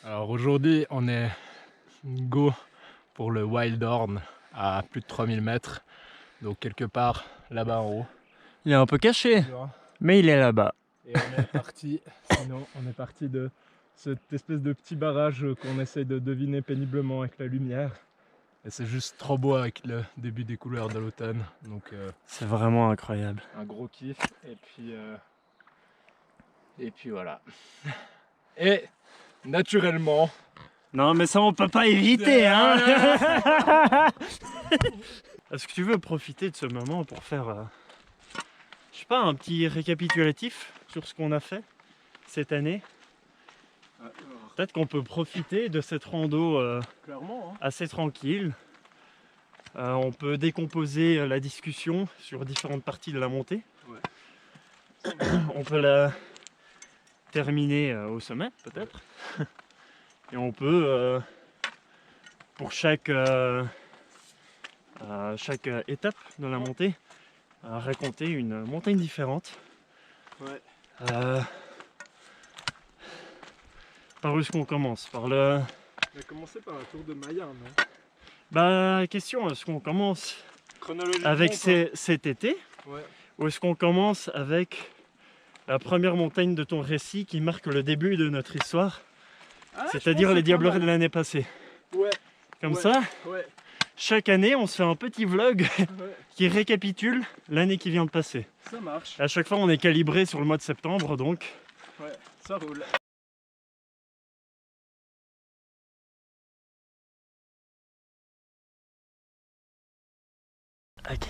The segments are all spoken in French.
Alors aujourd'hui, on est go pour le Wild Horn à plus de 3000 mètres, donc quelque part là-bas en haut. Il est un peu caché, Tu vois. mais il est là-bas. Et on est parti, sinon on est parti de cette espèce de petit barrage qu'on essaye de deviner péniblement avec la lumière. Et c'est juste trop beau avec le début des couleurs de l'automne, donc C'est vraiment incroyable. un gros kiff. Et puis voilà. Et naturellement, Non mais ça on peut pas éviter hein. Est-ce que tu veux profiter de ce moment pour faire, je sais pas, un petit récapitulatif sur ce qu'on a fait cette année? Peut-être qu'on peut profiter de cette rando clairement, hein. assez tranquille. On peut décomposer la discussion sur différentes parties de la montée. Ouais. On peut la terminer au sommet peut-être. Et on peut, pour chaque étape de la montée, raconter une montagne différente. Ouais. Par où est-ce qu'on commence? Par le... On a commencé par la tour de Maya, non? Bah, question, est-ce qu'on commence Chronologiquement avec cet été? Ouais. Ou est-ce qu'on commence avec la première montagne de ton récit qui marque le début de notre histoire? C'est-à-dire les diablerets de l'année passée. Ouais. Comme Ouais. ça, Ouais. chaque année, on se fait un petit vlog Ouais. qui récapitule l'année qui vient de passer. Ça marche. À chaque fois, on est calibré sur le mois de septembre, donc... Ouais, ça roule. Ok.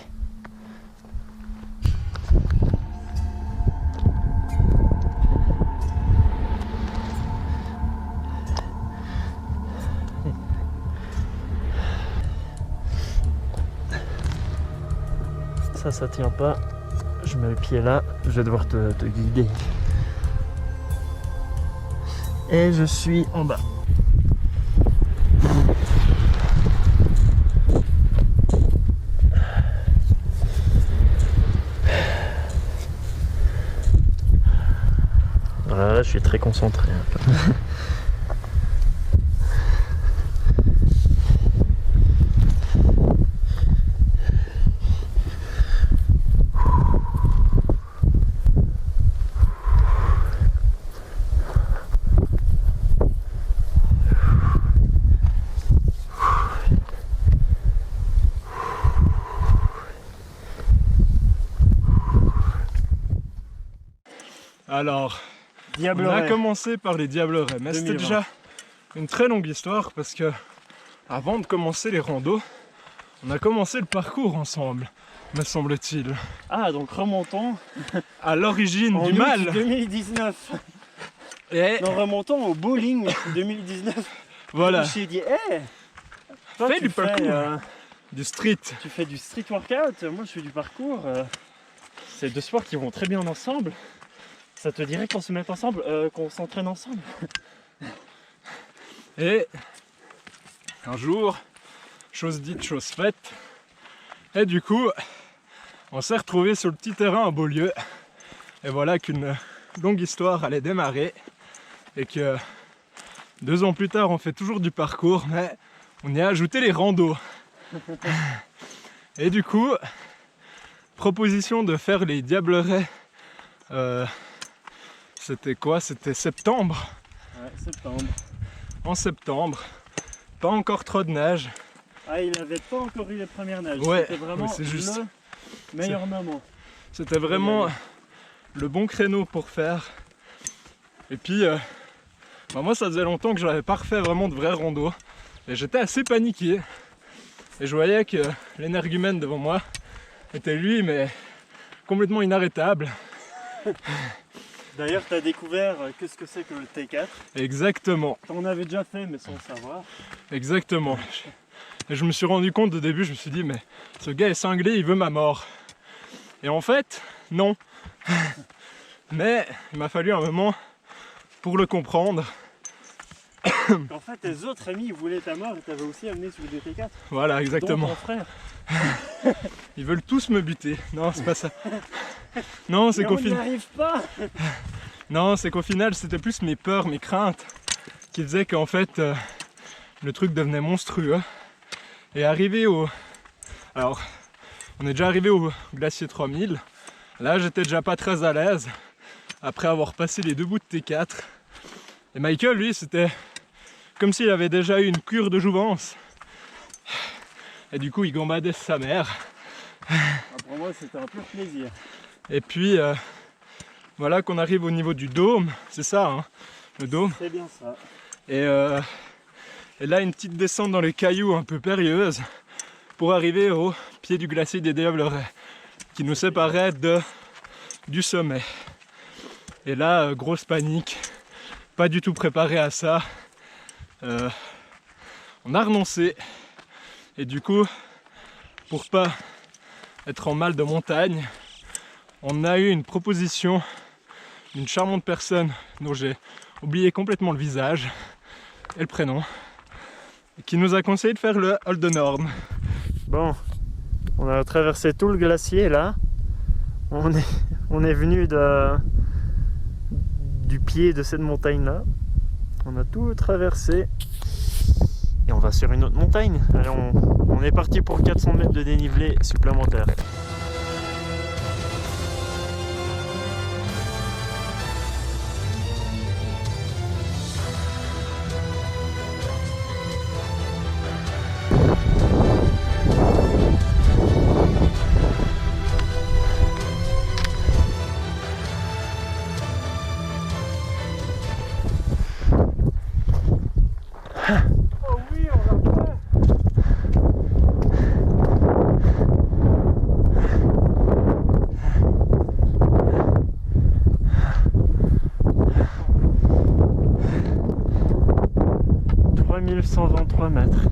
Ça tient pas. Je mets le pied là, je vais devoir te guider. Et je suis en bas. Voilà, je suis très concentré. Alors, on a Diablerets. commencé par les diablerets, mais c'était 2020. déjà une très longue histoire parce que avant de commencer les randos, on a commencé le parcours ensemble, me semble-t-il. Ah, donc remontons À l'origine en du août mal. 2019. Et Non, remontons au bowling 2019. voilà, Je me suis dit, hé, toi, Fais tu du parcours. fais, du street. tu fais du street workout, moi je fais du parcours. C'est deux sports qui vont très bien ensemble. Ça te dirait qu'on se mette ensemble, qu'on s'entraîne ensemble? Et un jour, chose dite, chose faite. Et du coup, on s'est retrouvés sur le petit terrain à Beaulieu. Et voilà qu'une longue histoire allait démarrer. Et que 2 ans plus tard, on fait toujours du parcours, mais on y a ajouté les randos. Et du coup, proposition de faire les diablerets. C'était quoi? C'était septembre. Ouais, septembre. En septembre. Pas encore trop de neige. Ah, il n'avait pas encore eu les premières neiges. Ouais, C'était vraiment mais c'est juste- le meilleur moment. C'était vraiment le bon créneau pour faire. Et puis, bah moi ça faisait longtemps que j'avais pas refait vraiment de vrais randos. Et j'étais assez paniqué. Et je voyais que l'énergumène devant moi était lui, mais complètement inarrêtable. D'ailleurs, tu as découvert qu'est-ce que c'est que le T4. T'en T'en avais déjà fait, mais sans savoir. exactement. Et je me suis rendu compte au début, je me suis dit, mais ce gars est cinglé, il veut ma mort. Et en fait, non. Mais il m'a fallu un moment pour le comprendre. En fait, tes autres amis ils voulaient ta mort et t'avais aussi amené sur le T4. Voilà, Dont exactement. ton frère. Ils veulent tous me buter. Non, c'est pas ça. Non, c'est Mais qu'au on n'y final. arrive pas. Non, c'est qu'au final, c'était plus mes peurs, mes craintes qui faisait qu'en fait le truc devenait monstrueux. Et arrivé au... Alors, on est déjà arrivé au glacier 3000. Là, j'étais déjà pas très à l'aise après avoir passé les 2 bouts de T4. Et Michael, lui, c'était comme s'il avait déjà eu une cure de jouvence. Et du coup, il gambadait sa mère. Pour moi, c'était un pur plaisir. Et puis, voilà qu'on arrive au niveau du dôme. C'est ça, hein, le dôme. C'est bien ça. Et là, une petite descente dans les cailloux un peu périlleuse pour arriver au pied du glacier des Diablerets, qui nous séparait du sommet. Et là, grosse panique, pas du tout préparé à ça. On a renoncé. Et du coup, pour pas être en mal de montagne, on a eu une proposition d'une charmante personne dont j'ai oublié complètement le visage et le prénom, qui nous a conseillé de faire le Holdenhorn. Bon, on a traversé tout le glacier là. On est venu du pied de cette montagne là. On a tout traversé et on va sur une autre montagne. Allez, on est parti pour 400 mètres de dénivelé supplémentaire. Oh oui, on l'a fait. « 3123 mètres.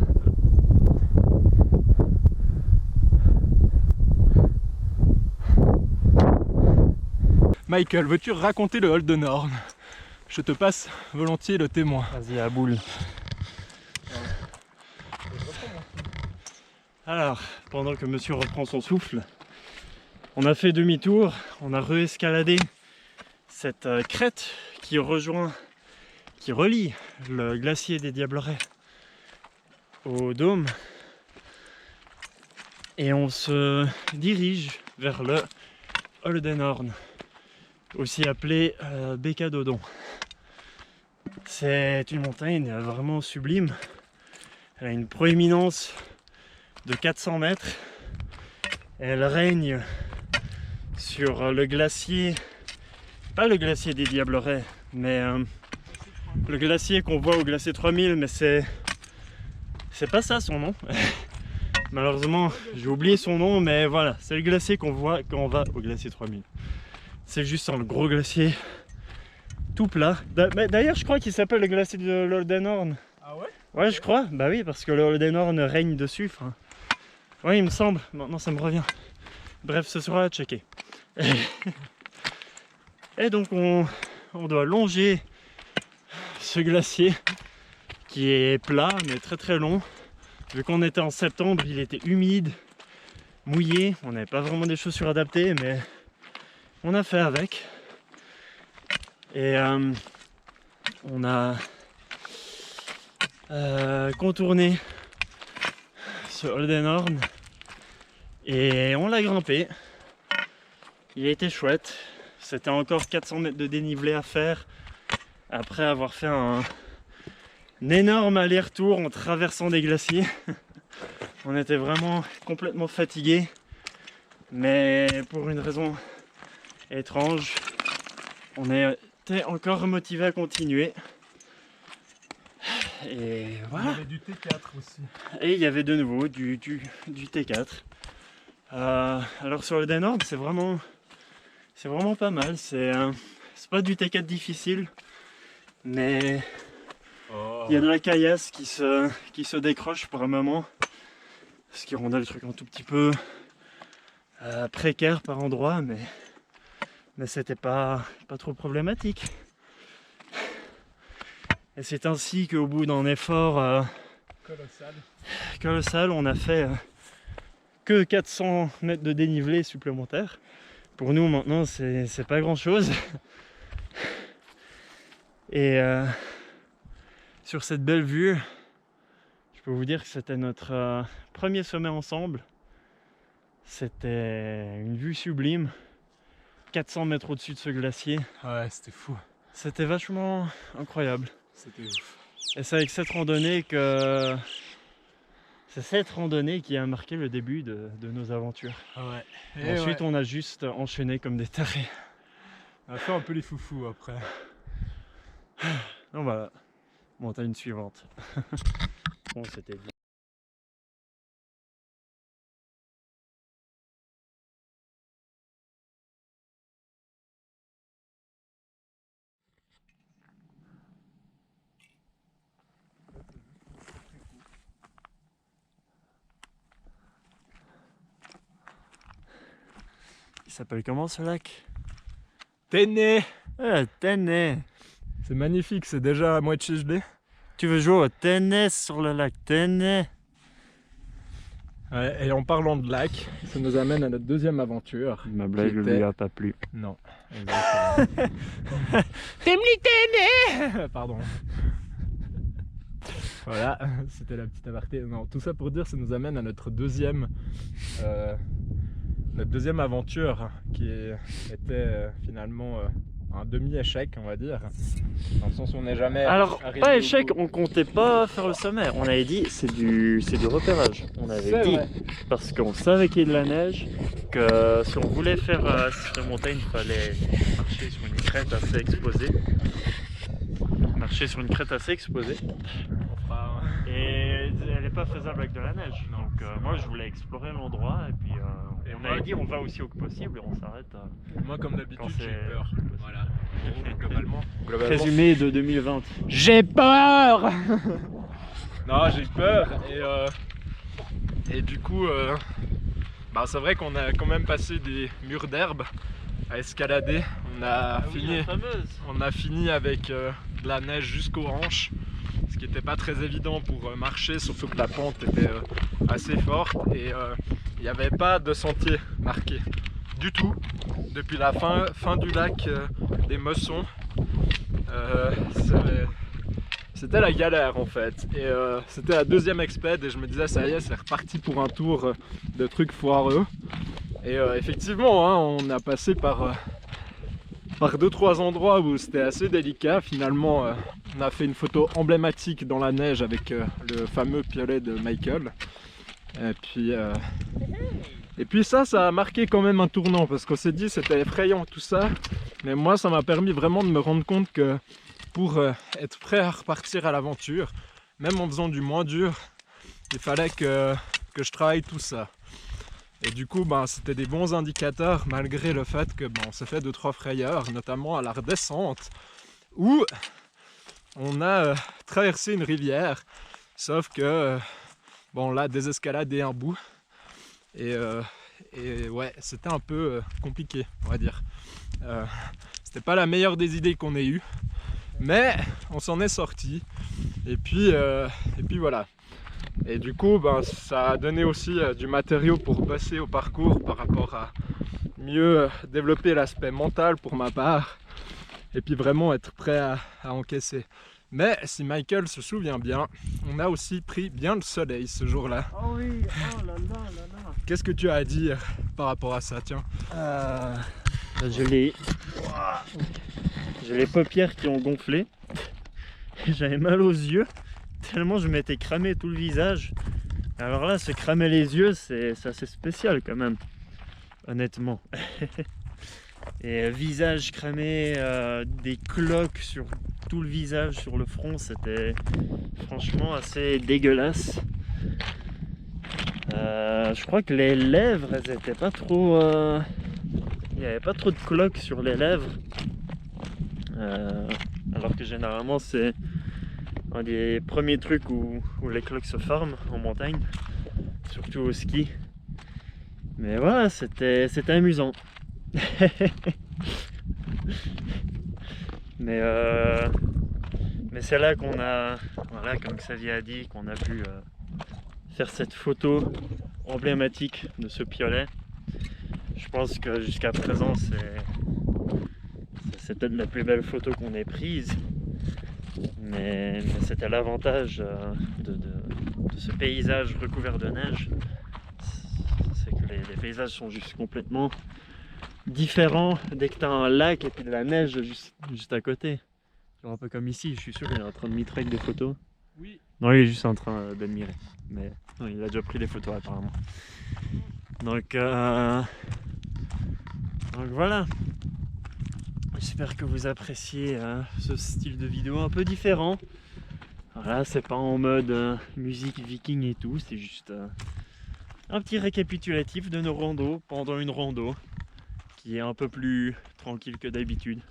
Michael, veux-tu raconter le Holdenhorn? Je te passe volontiers le témoin. Vas-y, à boule. Alors, pendant que monsieur reprend son souffle, on a fait demi-tour, on a réescaladé cette crête qui relie le glacier des Diablerets au dôme. Et on se dirige vers le Holdenhorn, aussi appelé Bécadodon. C'est une montagne vraiment sublime. Elle a une proéminence de 400 mètres. Elle règne sur le glacier, pas le glacier des Diablerets, mais le glacier qu'on voit au glacier 3000, mais c'est pas ça son nom. Malheureusement, j'ai oublié son nom, mais voilà, c'est le glacier qu'on voit quand on va au glacier 3000. C'est juste un gros glacier tout plat. D'ailleurs, je crois qu'il s'appelle le glacier de l'Holdenhorn. Ah ouais? Ouais, je crois. Bah oui, parce que le Holdenhorn règne dessus. Enfin, ouais, il me semble. Maintenant, ça me revient. Bref, ce sera à checker. Et donc, on doit longer ce glacier qui est plat, mais très très long. Vu qu'on était en septembre, il était humide, mouillé. On n'avait pas vraiment des chaussures adaptées, mais on a fait avec. Et on a contourné ce Holdenhorn et on l'a grimpé. Il a été chouette. C'était encore 400 mètres de dénivelé à faire après avoir fait un énorme aller-retour en traversant des glaciers. On était vraiment complètement fatigués, mais pour une raison étrange, on était encore motivé à continuer. Et voilà. Il y avait du T4 aussi. Et il y avait de nouveau du T4. Alors sur le Holdenhorn, c'est vraiment pas mal. C'est pas du T4 difficile, mais il y a de la caillasse qui se décroche par un moment, ce qui rendait le truc un tout petit peu précaire par endroit, mais c'était pas trop problématique. Et c'est ainsi qu'au bout d'un effort colossal, on a fait que 400 mètres de dénivelé supplémentaire. Pour nous maintenant, c'est pas grand chose. Et sur cette belle vue. Je peux vous dire que c'était notre premier sommet ensemble. C'était une vue sublime. 400 mètres au-dessus de ce glacier. Ouais, c'était fou. C'était vachement incroyable. C'était ouf. Et c'est avec cette randonnée que... C'est cette randonnée qui a marqué le début de nos aventures. Ouais. Et ensuite, on a juste enchaîné comme des tarés. On a fait un peu les foufous après. Donc voilà, montagne suivante. Bon, c'était bien. Il s'appelle comment ce lac? Téné. Ah, tennis. C'est magnifique, c'est déjà à moitié gelé. Tu veux jouer au tennis sur le lac tennis? Ouais, et en parlant de lac, ça nous amène à notre deuxième aventure. Ma blague ne était- lui a pas plu. Non. Exactement. T'aimes les ténés. Pardon. Voilà, c'était la petite aparté. Non, tout ça pour dire, ça nous amène à notre deuxième aventure qui était finalement un demi-échec, on va dire. Dans le sens où on n'est jamais Alors, arrivé pas au échec, bout. on comptait pas faire le sommet. On avait dit c'est du repérage. On avait C'est dit vrai. parce qu'on savait qu'il y a de la neige, que si on voulait faire cette montagne, il fallait marcher sur une crête assez exposée. On fera Et elle n'est pas faisable avec de la neige. Non, Donc c'est moi vrai. je voulais explorer l'endroit et puis Et on moi- avait dit on va aussi au que possible et on s'arrête. Moi, comme Quand d'habitude, c'est- j'ai peur. Voilà. Globalement. Résumé de 2020. J'ai peur. Non, j'ai peur et du coup, bah, c'est vrai qu'on a quand même passé des murs d'herbe à escalader. On a fini avec de la neige jusqu'aux hanches, ce qui n'était pas très évident pour marcher, surtout que la pente était assez forte et il n'y avait pas de sentier marqué du tout depuis la fin du lac des Messons. C'était la galère en fait et c'était la deuxième expédition et je me disais ça y est, c'est reparti pour un tour de trucs foireux et effectivement hein, on a passé par 2-3 endroits où c'était assez délicat. Finalement on a fait une photo emblématique dans la neige avec le fameux piolet de Michael et puis ça a marqué quand même un tournant parce qu'on s'est dit c'était effrayant tout ça, mais moi ça m'a permis vraiment de me rendre compte que pour être prêt à repartir à l'aventure, même en faisant du moins dur, il fallait que je travaille tout ça. Et du coup, ben, c'était des bons indicateurs malgré le fait que ben, on s'est fait 2-3 frayeurs, notamment à la redescente, où on a traversé une rivière, sauf que bon, on l'a désescaladé un bout. Et ouais, c'était un peu compliqué, on va dire. C'était pas la meilleure des idées qu'on ait eues. Mais on s'en est sorti et puis voilà. Et du coup ben, ça a donné aussi du matériau pour passer au parcours par rapport à mieux développer l'aspect mental pour ma part et puis vraiment être prêt à encaisser. Mais si Michael se souvient bien, on a aussi pris bien le soleil ce jour-là. Oh oui, oh là là là là. Qu'est-ce que tu as à dire par rapport à ça, tiens? J'ai les paupières qui ont gonflé. J'avais mal aux yeux, tellement je m'étais cramé tout le visage. Alors là, se cramer les yeux, c'est assez spécial quand même, honnêtement. Et visage cramé, des cloques sur tout le visage, sur le front, c'était franchement assez dégueulasse. Je crois que les lèvres, elles étaient pas trop... Il n'y avait pas trop de cloques sur les lèvres. Alors que généralement c'est un des premiers trucs où les cloques se forment en montagne, surtout au ski. Mais voilà, c'était amusant. mais c'est là qu'on a, voilà, comme Xavier a dit, qu'on a pu faire cette photo emblématique de ce piolet. Je pense que jusqu'à présent c'est peut-être la plus belle photo qu'on ait prise. Mais c'était l'avantage de ce paysage recouvert de neige, c'est que les paysages sont juste complètement différents dès que tu as un lac et puis de la neige juste à côté. Genre un peu comme ici, je suis sûr qu'il est en train de mitrer avec des photos. Oui. Non, il est juste en train d'admirer. Mais non, il a déjà pris des photos apparemment. Donc voilà. J'espère que vous appréciez ce style de vidéo un peu différent. Voilà, c'est pas en mode musique viking et tout, c'est juste un petit récapitulatif de nos randos pendant une rando qui est un peu plus tranquille que d'habitude.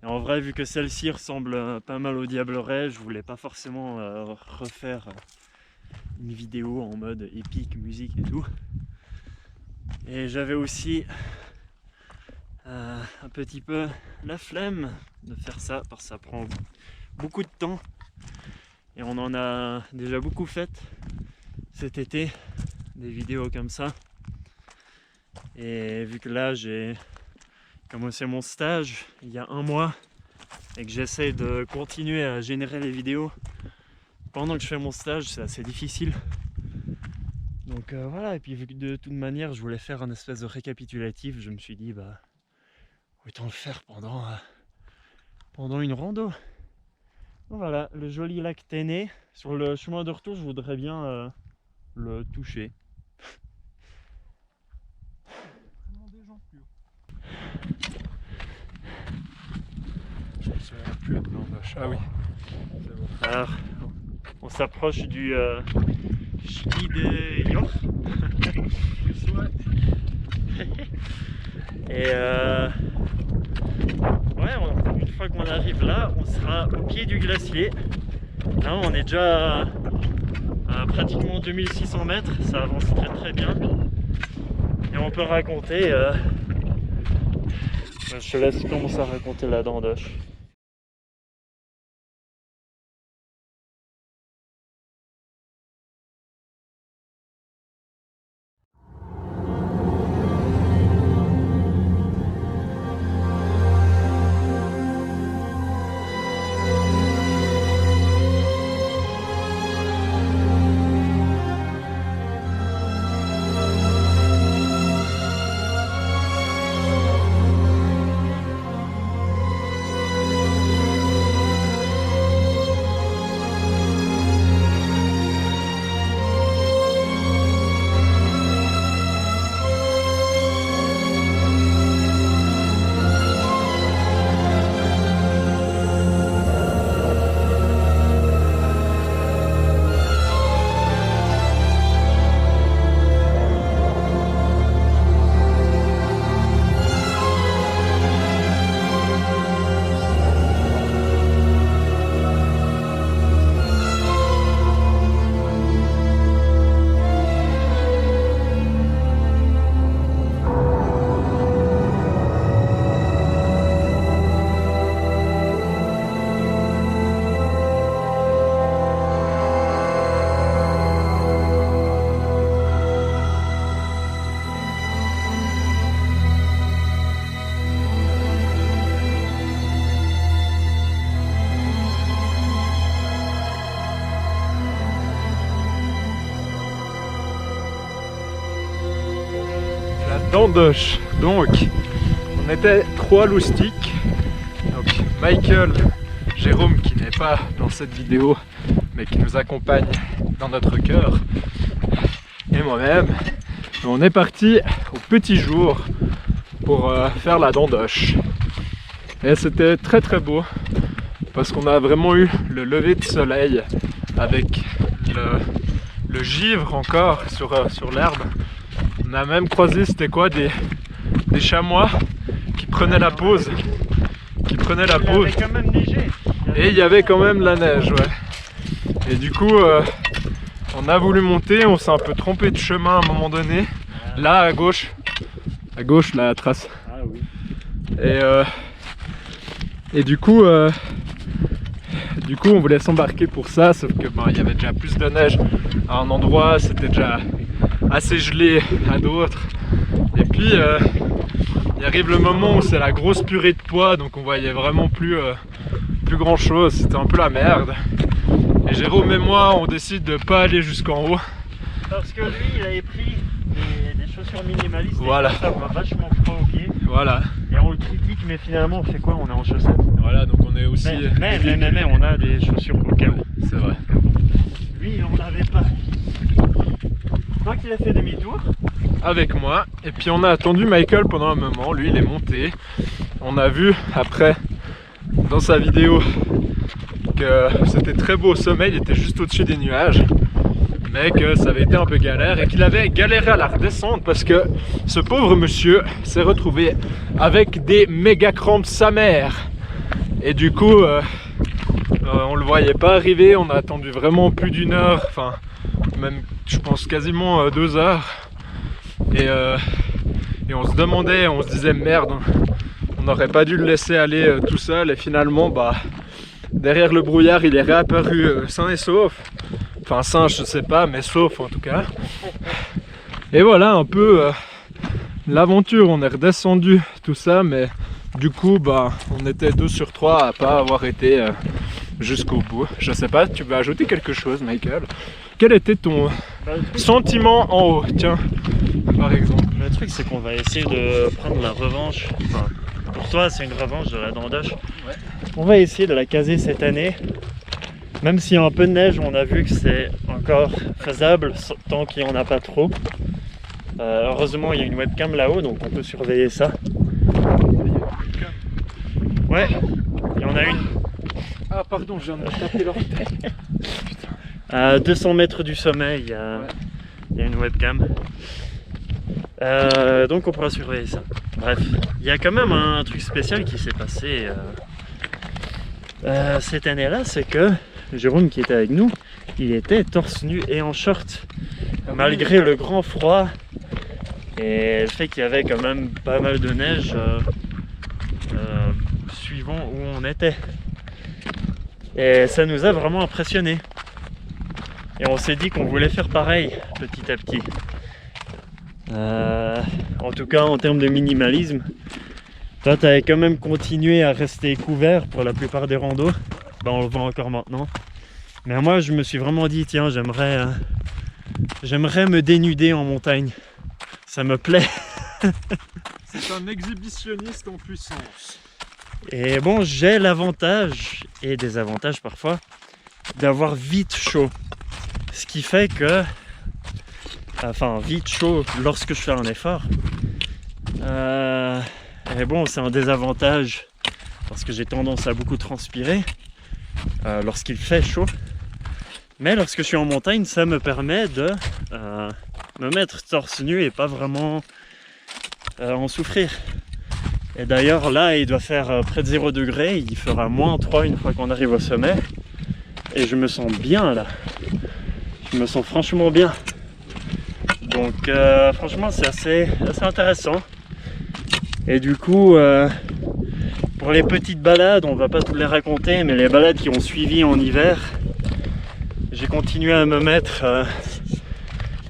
Et en vrai, vu que celle-ci ressemble pas mal au Diableret, je voulais pas forcément refaire une vidéo en mode épique, musique et tout. Et j'avais aussi un petit peu la flemme de faire ça parce que ça prend beaucoup de temps et on en a déjà beaucoup fait cet été, des vidéos comme ça. Et vu que là j'ai commencé mon stage il y a 1 mois et que j'essaie de continuer à générer les vidéos pendant que je fais mon stage, c'est assez difficile. Donc voilà, et puis vu que de toute manière je voulais faire un espèce de récapitulatif, je me suis dit bah autant le faire pendant une rando. Donc voilà, le joli lac Téné. Sur le chemin de retour, je voudrais bien le toucher. Vraiment des gens plus haut. Je me souviens plus de l'embauche. Ah oui, c'est bon. Alors, on s'approche du Skideyjor. Et ouais, une fois qu'on arrive là, on sera au pied du glacier. Là, on est déjà à pratiquement 2600 mètres, ça avance très très bien. Et on peut raconter. Je te laisse commencer à raconter la dandoche. Dandoche. Donc, on était 3 loustiques. Donc, Michael, Jérôme qui n'est pas dans cette vidéo, mais qui nous accompagne dans notre cœur, et moi-même. On est parti au petit jour pour faire la dandoche. Et c'était très très beau parce qu'on a vraiment eu le lever de soleil avec le givre encore sur l'herbe. On a même croisé, c'était quoi, des chamois qui prenaient la pause. Il avait quand même neigé. Et il y avait quand même la neige, ouais. Et du coup, on a voulu monter, on s'est un peu trompé de chemin à un moment donné. Là, à gauche, la trace. Ah oui. Et du coup, on voulait s'embarquer pour ça, sauf que il y avait déjà plus de neige à un endroit, c'était déjà assez gelé à d'autres. Et puis il arrive le moment où c'est la grosse purée de poids, donc on voyait vraiment plus plus grand chose, c'était un peu la merde. Et Jérôme et moi, on décide de pas aller jusqu'en haut. Parce que lui, il avait pris des chaussures minimalistes. Voilà. Et ça va vachement froid aux pieds. Voilà. Et on le critique, mais finalement, on fait quoi? On est en chaussettes. Voilà, donc on est aussi... Mais on a des chaussures au cas où. C'est vrai. Lui, on n'avait pas. Donc il a fait demi-tour. Avec moi. Et puis on a attendu Michael pendant un moment. Lui, il est monté. On a vu après, dans sa vidéo, que c'était très beau au sommet. Il était juste au-dessus des nuages. Mais que ça avait été un peu galère et qu'il avait galéré à la redescendre parce que ce pauvre monsieur s'est retrouvé avec des méga crampes sa mère. Et du coup, on le voyait pas arriver. On a attendu vraiment plus d'une heure, enfin même je pense quasiment 2 heures. Et on se demandait, on se disait merde, on n'aurait pas dû le laisser aller tout seul. Et finalement, bah derrière le brouillard, il est réapparu sain et sauf. Enfin sain je sais pas, mais sauf en tout cas. Et voilà un peu l'aventure. On est redescendu tout ça, mais du coup bah on était 2 sur 3 à pas avoir été jusqu'au bout. Je sais pas, tu veux ajouter quelque chose Michael? Quel était ton sentiment en haut, tiens, par exemple? Le truc c'est qu'on va essayer de prendre la revanche. Enfin, pour toi c'est une revanche de la Dandoche. Ouais. On va essayer de la caser cette année. Même s'il y a un peu de neige, on a vu que c'est encore faisable tant qu'il n'y en a pas trop. Heureusement, il y a une webcam là-haut, donc on peut surveiller ça. Ouais, il y en a une. Ah pardon, je viens de taper l'orteil. À 200 mètres du sommet, il y a une webcam. Donc on pourra surveiller ça. Bref, il y a quand même un truc spécial qui s'est passé cette année-là, c'est que Jérôme qui était avec nous, il était torse nu et en short, malgré le grand froid et le fait qu'il y avait quand même pas mal de neige suivant où on était. Et ça nous a vraiment impressionnés. Et on s'est dit qu'on voulait faire pareil petit à petit. En tout cas en termes de minimalisme, toi tu avais quand même continué à rester couvert pour la plupart des randos. Ben, on le voit encore maintenant. Mais moi je me suis vraiment dit tiens j'aimerais me dénuder en montagne. Ça me plaît. C'est un exhibitionniste en puissance. Et bon, j'ai l'avantage et des avantages parfois d'avoir vite chaud. Ce qui fait que, enfin vite chaud lorsque je fais un effort. Et bon, c'est un désavantage parce que j'ai tendance à beaucoup transpirer lorsqu'il fait chaud. Mais lorsque je suis en montagne, ça me permet de me mettre torse nu et pas vraiment en souffrir. Et d'ailleurs là il doit faire près de 0 degré, il fera -3 une fois qu'on arrive au sommet. Et je me sens bien là. Je me sens franchement bien. Donc franchement c'est assez intéressant. Et du coup pour les petites balades, on va pas toutes les raconter, mais les balades qui ont suivi en hiver, j'ai continué à me mettre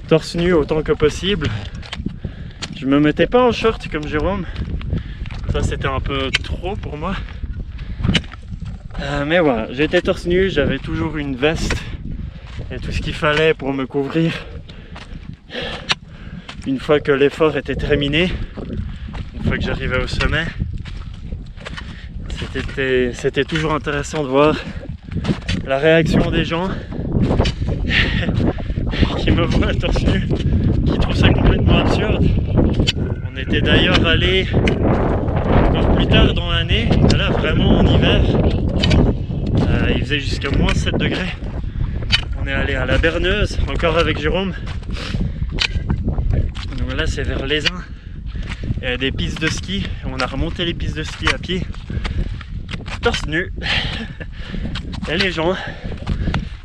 torse nu autant que possible. Je me mettais pas en short comme Jérôme. Ça c'était un peu trop pour moi. Mais voilà, j'étais torse nu, j'avais toujours une veste et tout ce qu'il fallait pour me couvrir. Une fois que l'effort était terminé, une fois que j'arrivais au sommet, c'était toujours intéressant de voir la réaction des gens qui me voient torse nu, qui trouvent ça complètement absurde. On était d'ailleurs allé encore plus tard dans l'année, là vraiment en hiver, il faisait jusqu'à -7 degrés. On est allé à la Berneuse, encore avec Jérôme. Donc là c'est vers Lézin. Il y a des pistes de ski, on a remonté les pistes de ski à pied, torse nu. Et les gens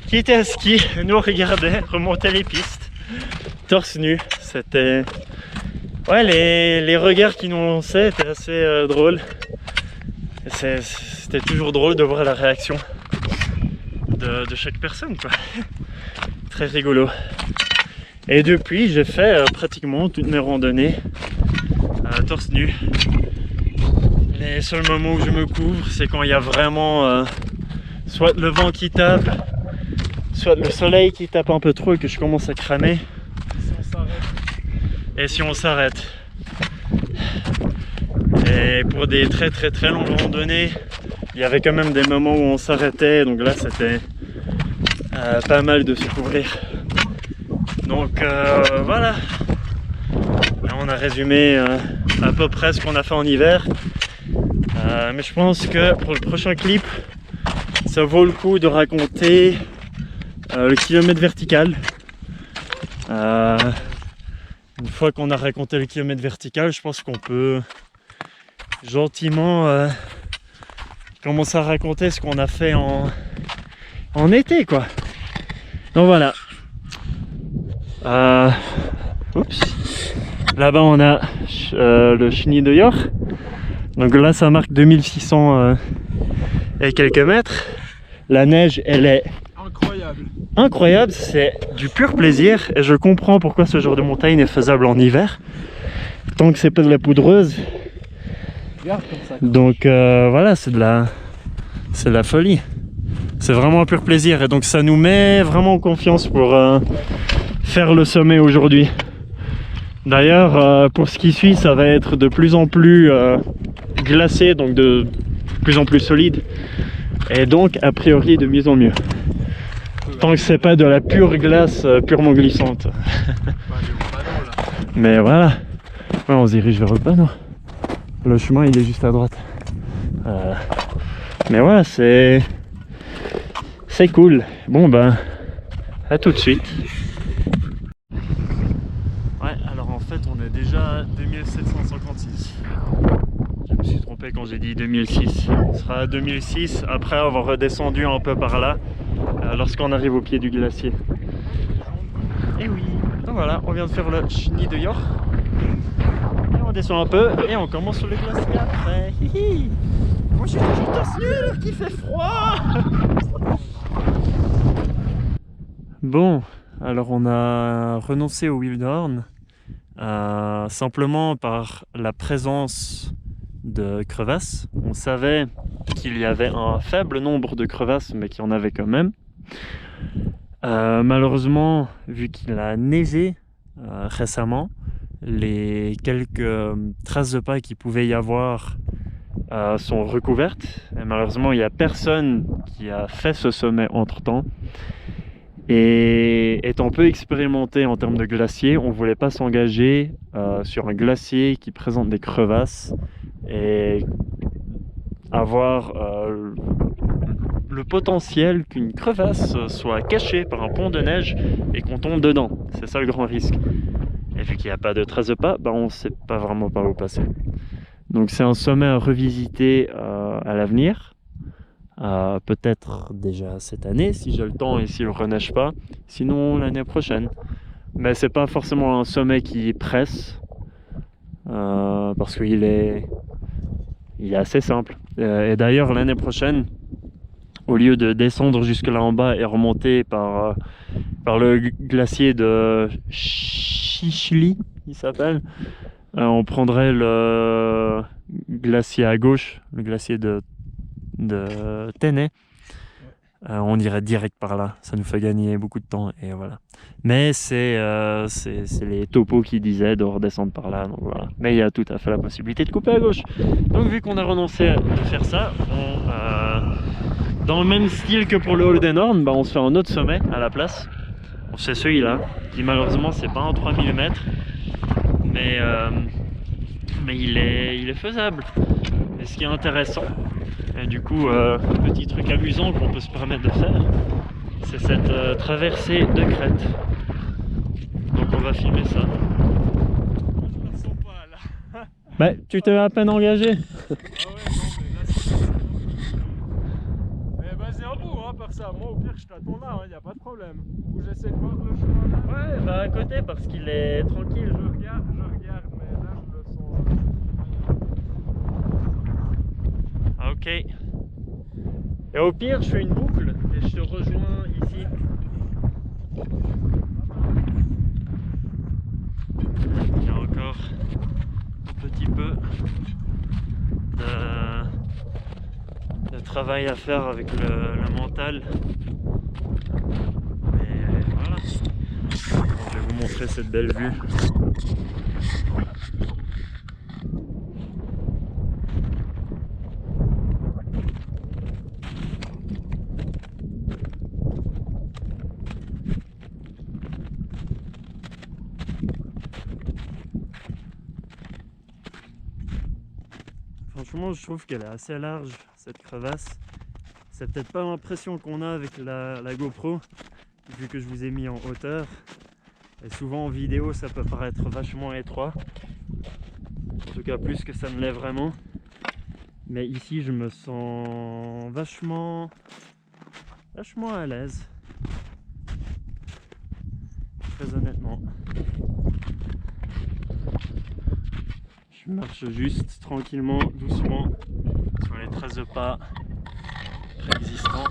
qui étaient à ski nous regardaient remonter les pistes, torse nu. C'était... Ouais, les regards qu'ils nous lançaient étaient assez drôles. C'était toujours drôle de voir la réaction de chaque personne, quoi. Très rigolo. Et depuis, j'ai fait pratiquement toutes mes randonnées torse nu. Les seuls moments où je me couvre, c'est quand il y a vraiment soit le vent qui tape, soit le soleil qui tape un peu trop et que je commence à cramer. Si on s'arrête. Et si on s'arrête. Et pour des très longues randonnées, il y avait quand même des moments où on s'arrêtait, donc là c'était pas mal de se couvrir. Donc voilà, là on a résumé à peu près ce qu'on a fait en hiver. Mais je pense que pour le prochain clip, ça vaut le coup de raconter le kilomètre vertical. Une fois qu'on a raconté le kilomètre vertical, je pense qu'on peut gentiment commencer à raconter ce qu'on a fait en été, quoi. Donc voilà. Oups. Là-bas on a le Chenil de Yor. Donc là ça marque 2600 et quelques mètres. La neige elle est incroyable, c'est du pur plaisir et je comprends pourquoi ce genre de montagne est faisable en hiver. Tant que c'est pas de la poudreuse. Regarde comme ça. Donc voilà, c'est de la folie. C'est vraiment un pur plaisir et donc ça nous met vraiment en confiance pour faire le sommet aujourd'hui. D'ailleurs, pour ce qui suit, ça va être de plus en plus glacé, donc de plus en plus solide, et donc a priori de mieux en mieux. Tant que c'est pas de la pure glace purement glissante. Mais voilà, ouais, on se dirige vers le panneau. Le chemin il est juste à droite. Mais voilà, c'est cool. Bon ben, à tout de suite. Ouais, alors en fait on est déjà à 2756. Je me suis trompé quand j'ai dit 2006. On sera à 2006 après avoir redescendu un peu par là lorsqu'on arrive au pied du glacier. Et oui, donc voilà, on vient de faire le Chenil de Yor. Et on descend un peu et on commence sur le glacier après. Hihi. Moi je suis toujours torse nu alors qu'il fait froid. Bon, alors on a renoncé au Wildhorn simplement par la présence de crevasses. On savait qu'il y avait un faible nombre de crevasses, mais qu'il y en avait quand même. Malheureusement, vu qu'il a neigé récemment, les quelques traces de pas qu'il pouvait y avoir sont recouvertes. Et malheureusement, il n'y a personne qui a fait ce sommet entre-temps. Et étant peu expérimenté en termes de glacier, on ne voulait pas s'engager sur un glacier qui présente des crevasses et avoir le potentiel qu'une crevasse soit cachée par un pont de neige et qu'on tombe dedans. C'est ça le grand risque. Et vu qu'il n'y a pas de traces de pas, on ne sait pas vraiment par où passer. Donc c'est un sommet à revisiter à l'avenir. Peut-être déjà cette année si j'ai le temps et s'il ne reneige pas, sinon l'année prochaine. Mais c'est pas forcément un sommet qui presse parce qu'il est assez simple. Et d'ailleurs l'année prochaine, au lieu de descendre jusque là en bas et remonter par le glacier de Chichli, il s'appelle, on prendrait le glacier à gauche, le glacier de Tenay. On irait direct par là, ça nous fait gagner beaucoup de temps et voilà. Mais c'est les topos qui disaient de redescendre par là, donc voilà. Mais il y a tout à fait la possibilité de couper à gauche. Donc vu qu'on a renoncé à faire ça, dans le même style que pour le Holden Horn, on se fait un autre sommet à la place. C'est celui-là, qui malheureusement c'est pas en 3000 mètres, mais il est faisable. Et ce qui est intéressant, et du coup, petit truc amusant qu'on peut se permettre de faire, c'est cette traversée de crête. Donc on va filmer ça. Moi je me sens pas là. Bah, tu t'es à peine engagé. Ah ouais, non, mais là c'est... Mais vas-y un bout, hein, par ça. Moi au pire je t'attends là, y a pas de problème. Ou j'essaie de voir le chemin là. Ouais, bah à côté parce qu'il est tranquille. Je regarde, mais là je le sens. Ok. Et au pire, je fais une boucle et je te rejoins ici. Il y a encore un petit peu de travail à faire avec le mental. Mais voilà. Je vais vous montrer cette belle vue. Franchement, je trouve qu'elle est assez large, cette crevasse. C'est peut-être pas l'impression qu'on a avec la GoPro, vu que je vous ai mis en hauteur. Et souvent en vidéo, ça peut paraître vachement étroit. En tout cas, plus que ça ne l'est vraiment. Mais ici, je me sens vachement à l'aise. Très honnêtement. Je marche juste, tranquillement, doucement, sur les traces de pas préexistants.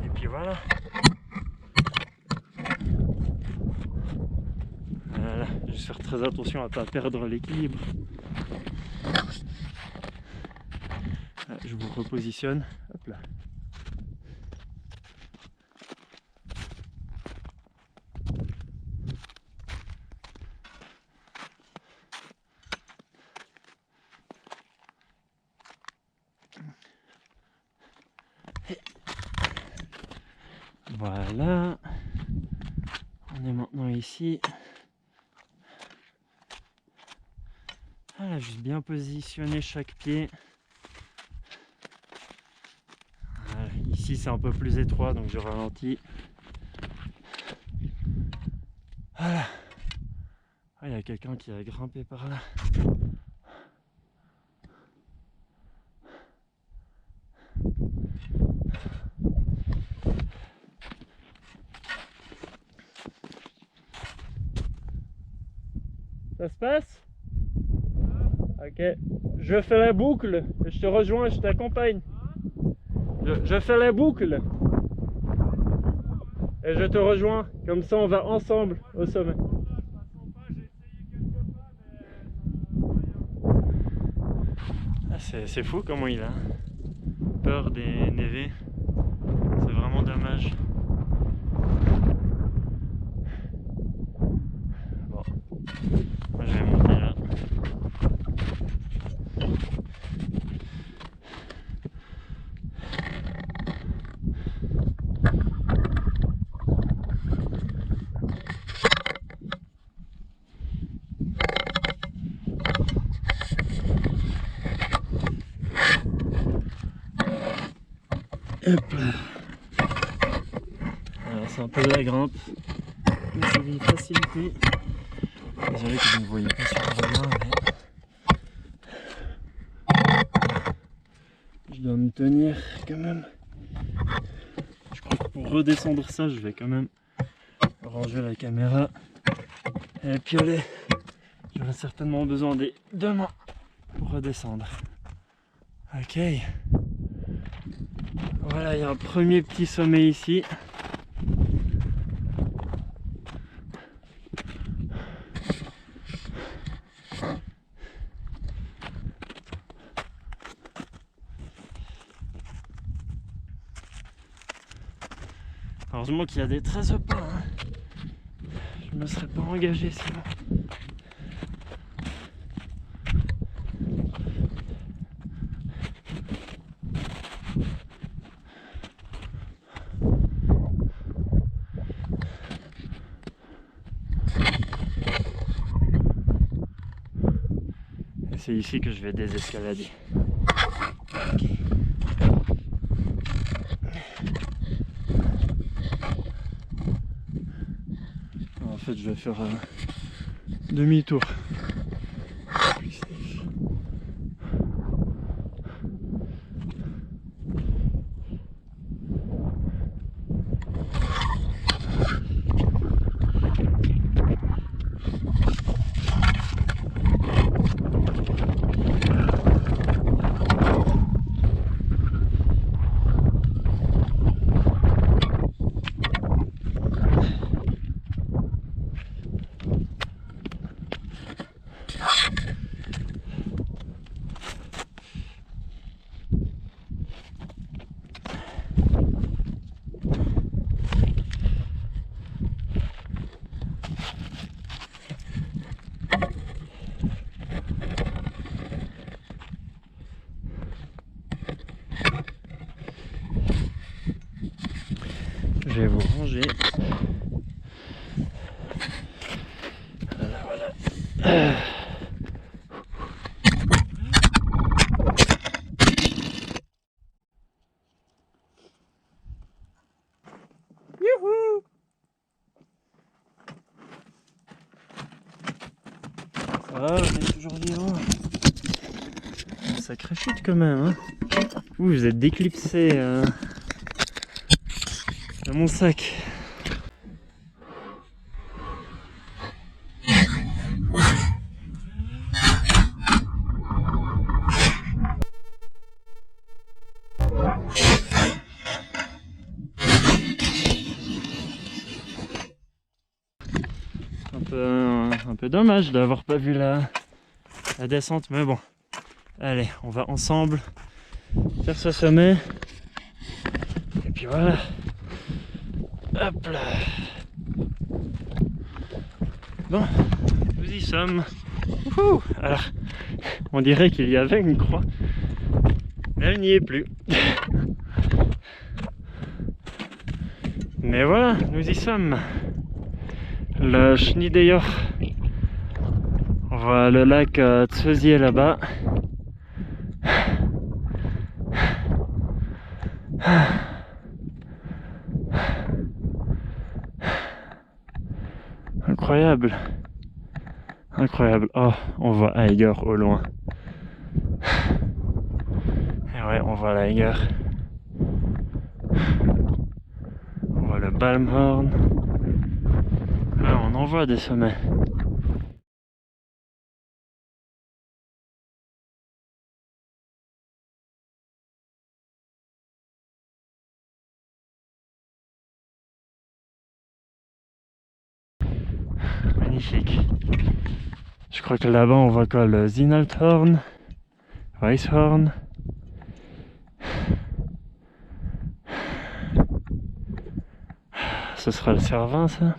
Et puis voilà. Voilà, je vais faire très attention à ne pas perdre l'équilibre. Je vous repositionne. Hop là. Voilà, on est maintenant ici. Voilà, juste bien positionner chaque pied. Voilà, ici c'est un peu plus étroit, donc je ralentis. Voilà. Ah, il y a quelqu'un qui a grimpé par là. Ça se passe? Ok. Je fais la boucle, je te rejoins, je t'accompagne. Je fais la boucle. Et je te rejoins, comme ça on va ensemble au sommet. Ah, c'est fou comment il a peur des névés. C'est vraiment dommage. Bon, moi je vais monter là. Hop là. Alors c'est un peu de la grimpe, mais c'est une facilité. Désolé que vous ne voyez pas sur le regard, mais je dois me tenir quand même. Je crois que pour redescendre ça, je vais quand même ranger la caméra et pioler. J'aurai certainement besoin des deux mains pour redescendre. Ok. Voilà, il y a un premier petit sommet ici. Heureusement qu'il y a des traces de pas. Hein. Je me serais pas engagé sinon. C'est ici que je vais désescalader. Okay. En fait, je vais faire demi-tour. Je vais vous ranger. Voilà. Youhou! Ça va, on est toujours vivant. Sacrée chute quand même, hein. Vous êtes déclipsé dans mon sac. Un peu dommage d'avoir pas vu la descente, mais bon. Allez, on va ensemble faire ce sommet. Et puis voilà. Hop là. Bon, nous y sommes. Wouhou. Alors, on dirait qu'il y avait une croix, mais elle n'y est plus. Mais voilà, nous y sommes. Le Schneider. On voit le lac Tsosier là-bas. Incroyable. Incroyable. Oh, on voit Eiger au loin. Et ouais, on voit l'Eiger. On voit le Balmhorn. Ah, on en voit des sommets. Magnifique. Je crois que là-bas on voit quoi? Le Zinalthorn, Weisshorn. Ce sera le Cervin, ça.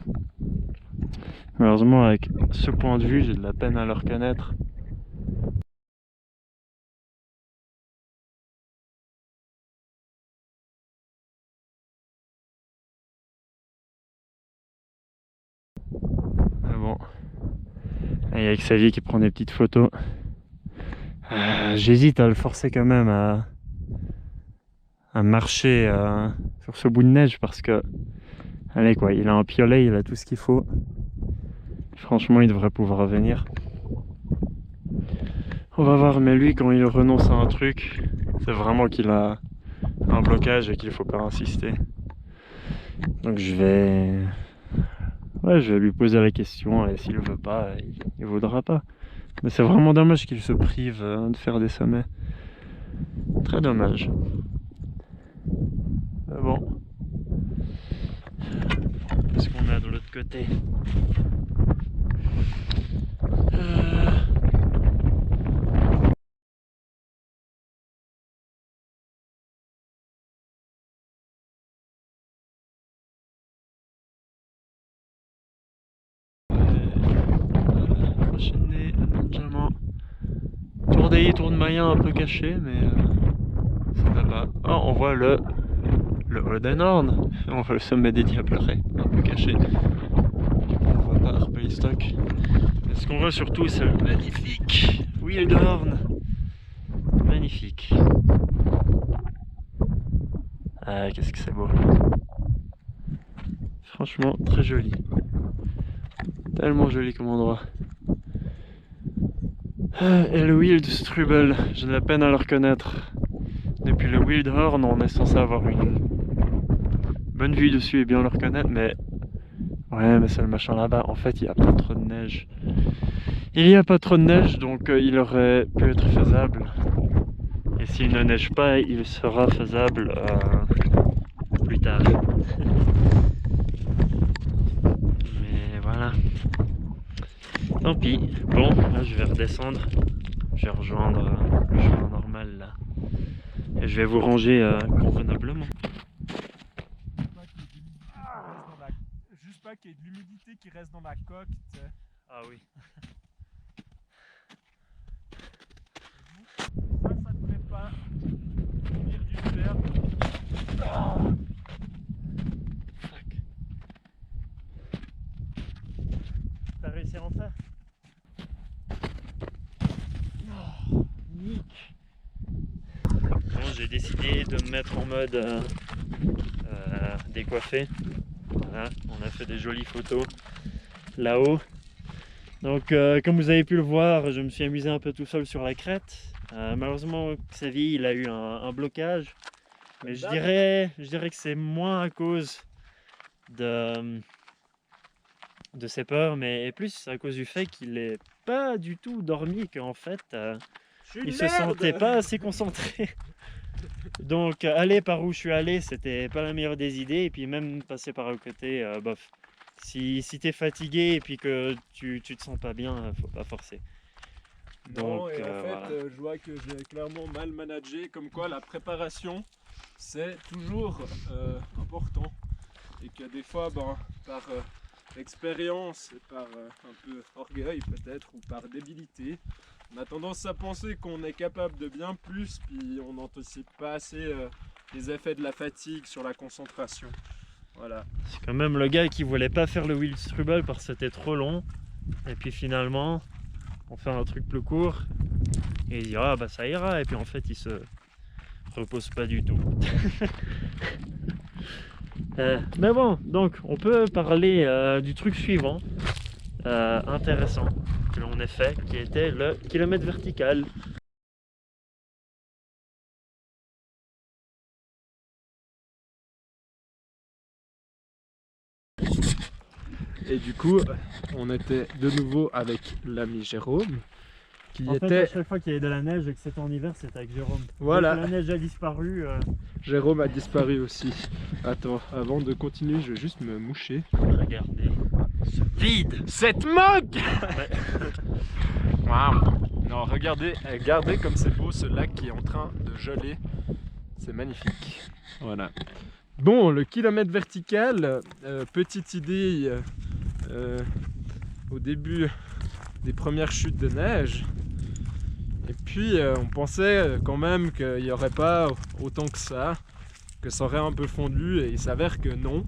Malheureusement, avec ce point de vue, j'ai de la peine à le reconnaître. Mais bon. Il y a Xavier qui prend des petites photos. J'hésite à le forcer quand même à marcher sur ce bout de neige parce que, allez quoi, il a un piolet, il a tout ce qu'il faut. Franchement, il devrait pouvoir venir. On va voir, mais lui, quand il renonce à un truc, c'est vraiment qu'il a un blocage et qu'il faut pas insister. Donc je vais lui poser la question et s'il veut pas, il voudra pas. Mais c'est vraiment dommage qu'il se prive de faire des sommets. Très dommage. Mais bon. Qu'est-ce qu'on a de l'autre côté? Enchaîné allongement. Tour de Maya un peu caché, mais c'est là-bas. Oh, on voit le Odenhorn. On voit le sommet des Diablerets, un peu caché. Du coup, on voit pas Harpelstock. Mais ce qu'on voit surtout, c'est le magnifique Wildhorn. Magnifique. Ah, qu'est-ce que c'est beau. Franchement, très joli. Tellement joli comme endroit. Et le Wildstrubel, j'ai de la peine à le reconnaître. Depuis le Wildhorn, on est censé avoir une bonne vue dessus et bien le reconnaître, mais ouais, mais c'est le machin là-bas. En fait, il n'y a pas trop de neige. Il n'y a pas trop de neige, donc il aurait pu être faisable. Et s'il ne neige pas, il sera faisable plus tard. Mais voilà. Tant pis. Bon, là je vais redescendre. Je vais rejoindre le chemin normal là. Et je vais vous ranger convenablement. Juste pas qu'il y ait de l'humidité qui reste dans ma coque. Ah oui. Ça devrait pas venir du verbe. c'est en faire. Oh, Nick. Bon, j'ai décidé de me mettre en mode décoiffé. Voilà, on a fait des jolies photos là-haut. Donc comme vous avez pu le voir, je me suis amusé un peu tout seul sur la crête. Malheureusement, Xavier il a eu un blocage. Mais je dirais que c'est moins à cause de ses peurs, mais plus à cause du fait qu'il n'est pas du tout dormi, qu'en fait il se sentait pas assez concentré. Donc aller par où je suis allé, c'était pas la meilleure des idées, et puis même passer par le côté, bof. Si t'es fatigué et puis que tu te sens pas bien, faut pas forcer. Non, Donc, et en fait, voilà. je vois que j'ai clairement mal managé, comme quoi la préparation, c'est toujours important. Et que des fois, ben, par expérience et par un peu orgueil peut-être, ou par débilité, on a tendance à penser qu'on est capable de bien plus, puis on n'anticipe pas assez les effets de la fatigue sur la concentration. Voilà. C'est quand même le gars qui voulait pas faire le Wildstrubel parce que c'était trop long. Et puis finalement, on fait un truc plus court. Et il dit ah bah ça ira. Et puis en fait il se repose pas du tout. Mais bon, donc on peut parler du truc suivant intéressant que l'on a fait, qui était le kilomètre vertical. Et du coup, on était de nouveau avec l'ami Jérôme, qui En était... fait, à chaque fois qu'il y avait de la neige et que c'était en hiver, c'était avec Jérôme. Voilà. Dès que la neige a disparu. Jérôme a disparu aussi. Attends, avant de continuer, je vais juste me moucher. Regardez ce vide. Cette moque. Waouh. Non, regardez comme c'est beau ce lac qui est en train de geler. C'est magnifique. Voilà. Bon, le kilomètre vertical, petite idée au début des premières chutes de neige. Et puis on pensait quand même qu'il n'y aurait pas autant que ça aurait un peu fondu, et il s'avère que non.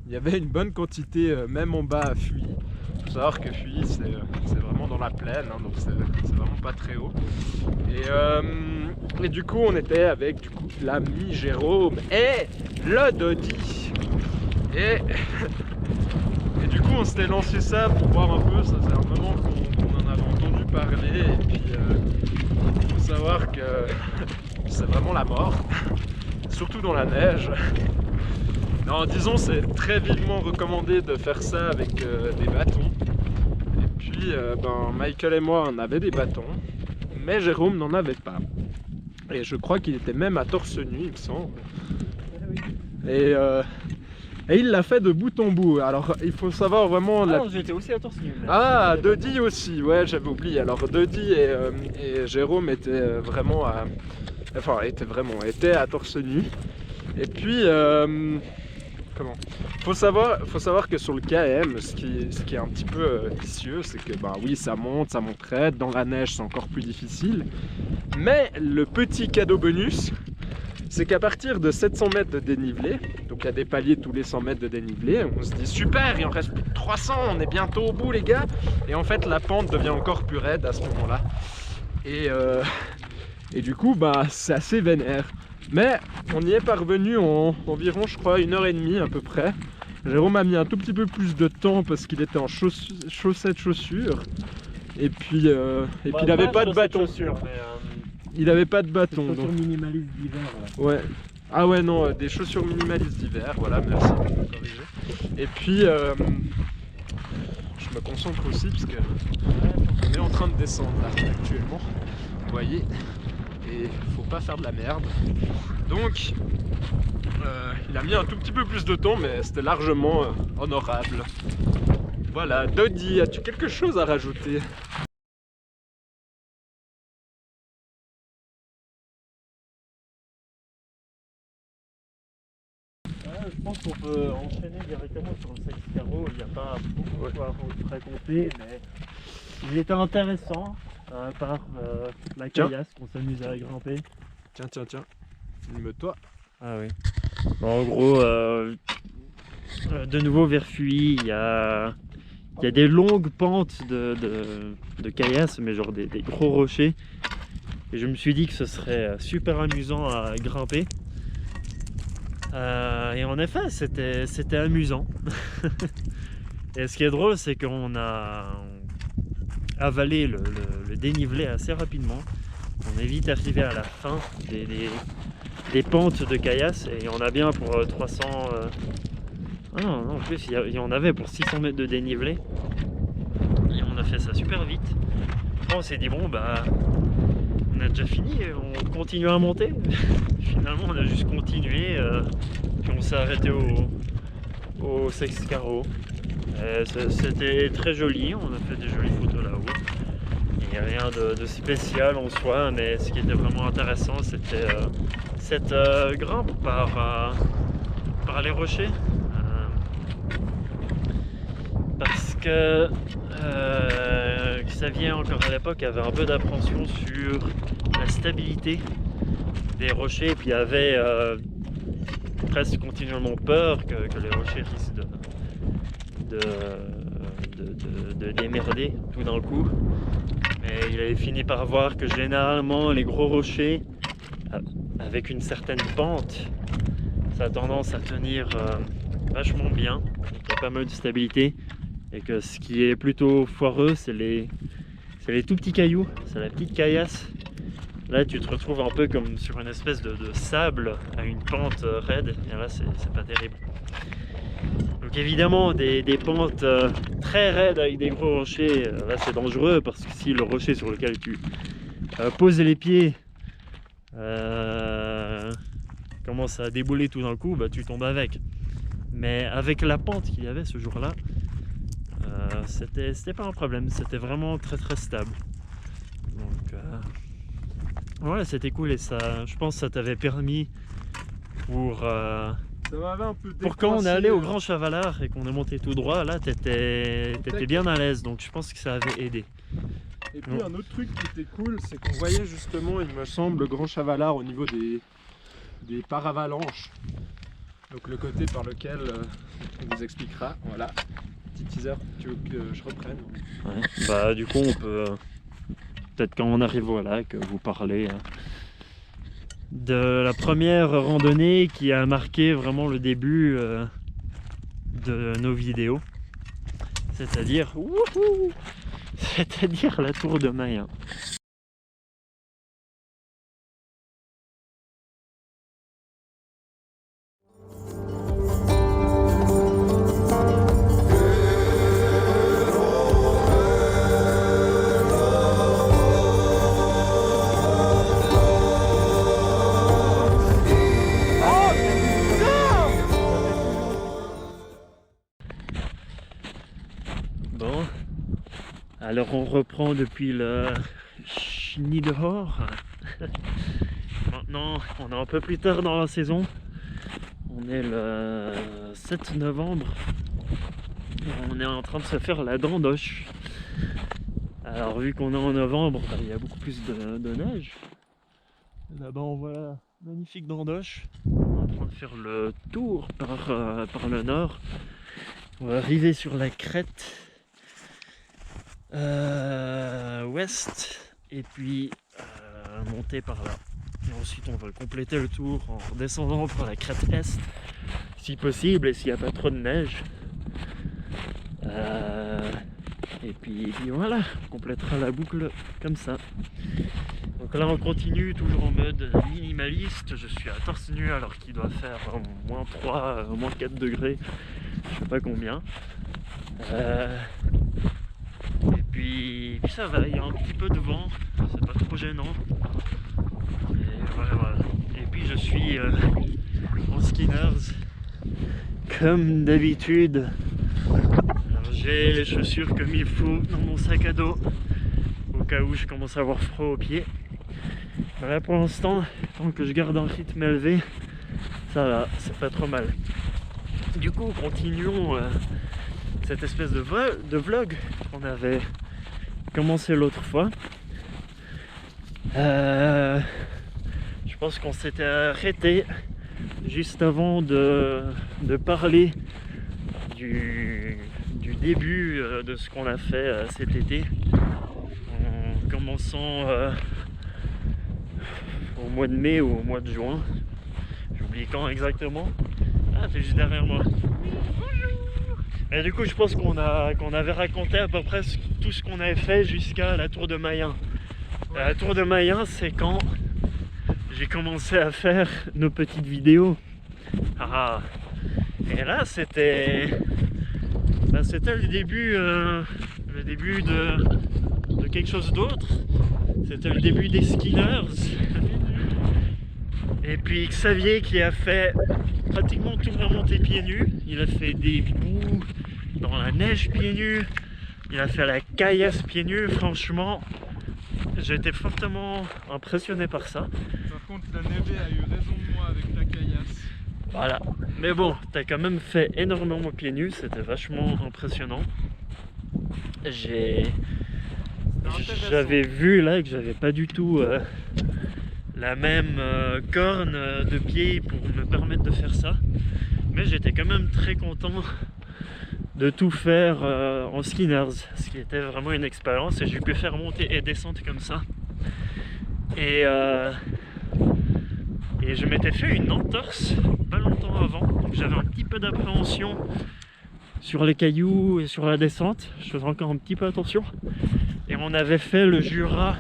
Il y avait une bonne quantité même en bas à Fuy. Il faut savoir que Fuy c'est vraiment dans la plaine, hein, donc c'est vraiment pas très haut. Et du coup on était avec l'ami Jérôme et le Dodi. Et du coup on s'était lancé ça pour voir un peu, ça c'est un moment qu'on en avait entendu parler, et puis il faut savoir que c'est vraiment la mort, surtout dans la neige. Non, disons c'est très vivement recommandé de faire ça avec des bâtons. Et puis Michael et moi on avait des bâtons, mais Jérôme n'en avait pas. Et je crois qu'il était même à torse nu, il me semble. Et il l'a fait de bout en bout. Alors il faut savoir vraiment... Ah non, j'étais aussi à torse nu. Ah, Dodi aussi, ouais, j'avais oublié. Alors Dodi et Jérôme étaient vraiment à... Enfin, étaient à torse nu. Et puis... Comment ? Faut savoir que sur le KM, ce qui est un petit peu vicieux, c'est que bah oui, ça monte raide, dans la neige c'est encore plus difficile. Mais le petit cadeau bonus, c'est qu'à partir de 700 mètres de dénivelé, donc il y a des paliers tous les 100 mètres de dénivelé, on se dit super, il en reste plus de 300, on est bientôt au bout les gars. Et en fait la pente devient encore plus raide à ce moment-là. Et du coup bah c'est assez vénère. Mais on y est parvenu en environ, je crois, 1h30 à peu près. Jérôme a mis un tout petit peu plus de temps parce qu'il était en chaussettes chaussures. Et puis il n'avait pas de bâton. Il n'avait pas de bâton. Des chaussures minimalistes d'hiver. Ouais. Ah ouais, non, des chaussures minimalistes d'hiver. Voilà, merci de me corriger. Et puis je me concentre aussi parce que on est en train de descendre là actuellement. Vous voyez. Et faut pas faire de la merde. Donc il a mis un tout petit peu plus de temps, mais c'était largement honorable. Voilà, Dodi, as-tu quelque chose à rajouter ? Je pense qu'on peut enchaîner directement sur le sac carreau. Il n'y a pas beaucoup à raconter, mais il était intéressant par la caillasse qu'on s'amuse à grimper. Tiens, filme-toi. Ah oui. Bon, en gros, de nouveau vers Fuy, il y a il y a des longues pentes de caillasse, mais genre des gros rochers. Et je me suis dit que ce serait super amusant à grimper. Et en effet, c'était amusant. Et ce qui est drôle, c'est qu'on a avalé le dénivelé assez rapidement. On est vite arrivé à la fin des pentes de caillasse et on a bien pour 300... Ah non, en plus il y en avait pour 600 mètres de dénivelé. Et on a fait ça super vite. Après, on s'est dit bon bah on a déjà fini, on continue à monter. Finalement on a juste continué, puis on s'est arrêté au Sexcarreau. C'était très joli, on a fait des jolies photos là-haut. Il n'y a rien de spécial en soi, mais ce qui était vraiment intéressant, c'était cette grimpe par les rochers. Parce que Xavier, encore à l'époque, avait un peu d'appréhension sur la stabilité des rochers, et puis avait presque continuellement peur que les rochers risquent de démerder tout d'un coup. Mais il avait fini par voir que généralement les gros rochers avec une certaine pente, ça a tendance à tenir vachement bien, il y a pas mal de stabilité, et que ce qui est plutôt foireux, c'est les tout petits cailloux, c'est la petite caillasse. Là tu te retrouves un peu comme sur une espèce de sable à une pente raide, et là c'est pas terrible. Donc évidemment des pentes très raides avec des gros rochers, là c'est dangereux, parce que si le rocher sur lequel tu poses les pieds commence à débouler tout d'un coup, bah, tu tombes avec. Mais avec la pente qu'il y avait ce jour-là, c'était pas un problème, c'était vraiment très très stable. Donc voilà, c'était cool, et ça, je pense que ça t'avait permis pour quand on est allé au Grand Chavalard et qu'on est monté tout droit, là t'étais bien à l'aise, donc je pense que ça avait aidé. Et puis un autre truc qui était cool, c'est qu'on voyait justement, il me semble, le Grand Chavalard au niveau des paravalanches. Donc le côté par lequel on vous expliquera. Voilà, petit teaser, tu veux que je reprenne? Ouais. Bah du coup on peut peut-être quand on arrive au lac vous parler de la première randonnée qui a marqué vraiment le début de nos vidéos, c'est-à-dire la tour de Mayen. Bon, alors on reprend depuis le Schniedehor. Maintenant, on est un peu plus tard dans la saison. On est le 7 novembre. On est en train de se faire la dandoche. Alors vu qu'on est en novembre, il y a beaucoup plus de neige. Là-bas on voit la magnifique dandoche. On est en train de faire le tour par le nord. On va arriver sur la crête ouest et puis monter par là. Et ensuite on va compléter le tour en descendant par la crête est si possible, et s'il n'y a pas trop de neige. Et puis voilà, on complétera la boucle comme ça. Donc là on continue toujours en mode minimaliste. Je suis à torse nu alors qu'il doit faire moins 3, moins 4 degrés, je sais pas combien. Et puis ça va, il y a un petit peu de vent, c'est pas trop gênant. Et voilà. Et puis je suis en skinners comme d'habitude. Alors j'ai les chaussures comme il faut dans mon sac à dos au cas où je commence à avoir froid aux pieds. Voilà, pour l'instant, tant que je garde un rythme élevé, ça va, c'est pas trop mal. Du coup, continuons cette espèce de vlog qu'on avait commencé l'autre fois. Je pense qu'on s'était arrêté juste avant de parler du du début de ce qu'on a fait cet été, en commençant au mois de mai ou au mois de juin. J'oublie quand exactement. Ah, t'es juste derrière moi. Et du coup, je pense qu'on avait raconté à peu près tout ce qu'on avait fait jusqu'à la Tour de Mayen. La Tour de Mayen, c'est quand j'ai commencé à faire nos petites vidéos. Ah. Et là, c'était le début de quelque chose d'autre. C'était le début des Skinners. Et puis Xavier qui a fait pratiquement toute la montée pieds nus. Il a fait des bouts dans la neige pieds nus. Il a fait la caillasse pieds nus. Franchement, j'ai été fortement impressionné par ça. Par contre, la neve a eu raison de moi avec la caillasse. Voilà. Mais bon, t'as quand même fait énormément pieds nus. C'était vachement impressionnant. J'avais vu là que j'avais pas du tout la même corne de pied pour me permettre de faire ça, mais j'étais quand même très content de tout faire en Skinners, ce qui était vraiment une expérience, et j'ai pu faire monter et descendre comme ça. Et je m'étais fait une entorse pas longtemps avant, donc j'avais un petit peu d'appréhension sur les cailloux et sur la descente. Je faisais encore un petit peu attention, et on avait fait le Jura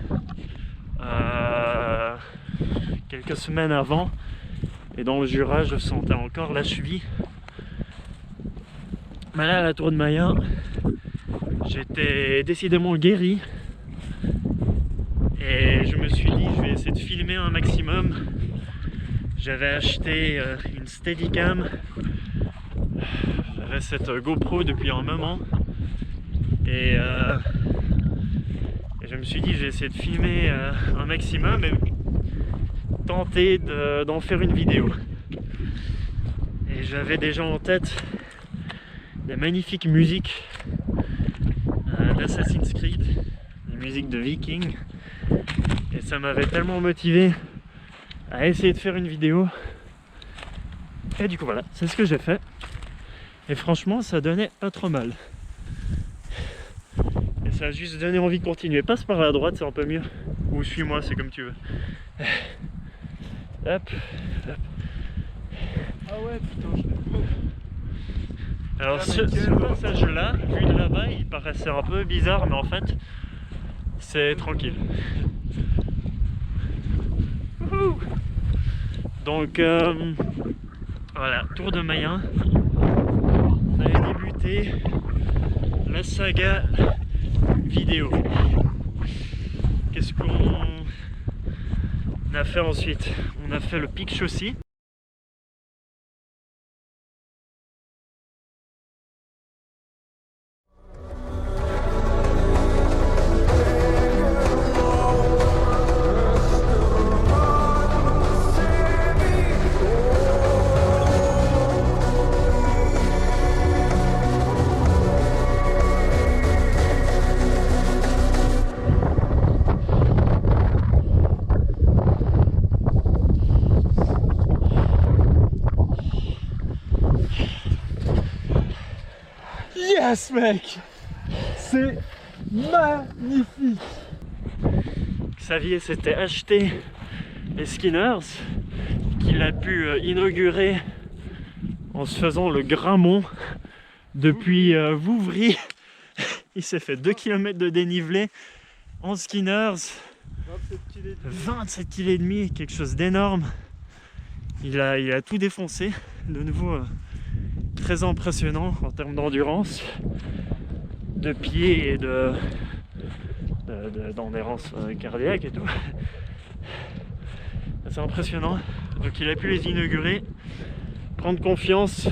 quelques semaines avant, et dans le Jura je sentais encore la cheville. Mais là, à la Tour de Mayen, j'étais décidément guéri, et je me suis dit je vais essayer de filmer un maximum. J'avais acheté une Steadicam, j'avais cette GoPro depuis un moment, et je me suis dit je vais essayer de filmer un maximum et tenter d'en faire une vidéo. Et j'avais déjà en tête des magnifiques musiques d'Assassin's Creed, des musiques de Vikings, et ça m'avait tellement motivé à essayer de faire une vidéo. Et du coup voilà, c'est ce que j'ai fait, et franchement ça donnait pas trop mal, et ça a juste donné envie de continuer. Passe par la droite, c'est un peu mieux, ou suis-moi, c'est comme tu veux. Hop, hop. Ah ouais, putain, je l'ai vu. Alors ce passage là, vu de là-bas, il paraissait un peu bizarre, mais en fait c'est tranquille. Donc voilà, Tour de Mayen. On avait débuté la saga vidéo. Qu'est-ce qu'on a fait ensuite? On a fait le pic Chaussy. Yes mec, c'est magnifique. Xavier s'était acheté les Skinners qu'il a pu inaugurer en se faisant le Grammont depuis Vouvry. Il s'est fait 2 km de dénivelé en Skinners, 27 kg et demi, quelque chose d'énorme. Il a tout défoncé, de nouveau très impressionnant en termes d'endurance, de pied et d'endurance cardiaque et tout. C'est impressionnant. Donc il a pu les inaugurer, prendre confiance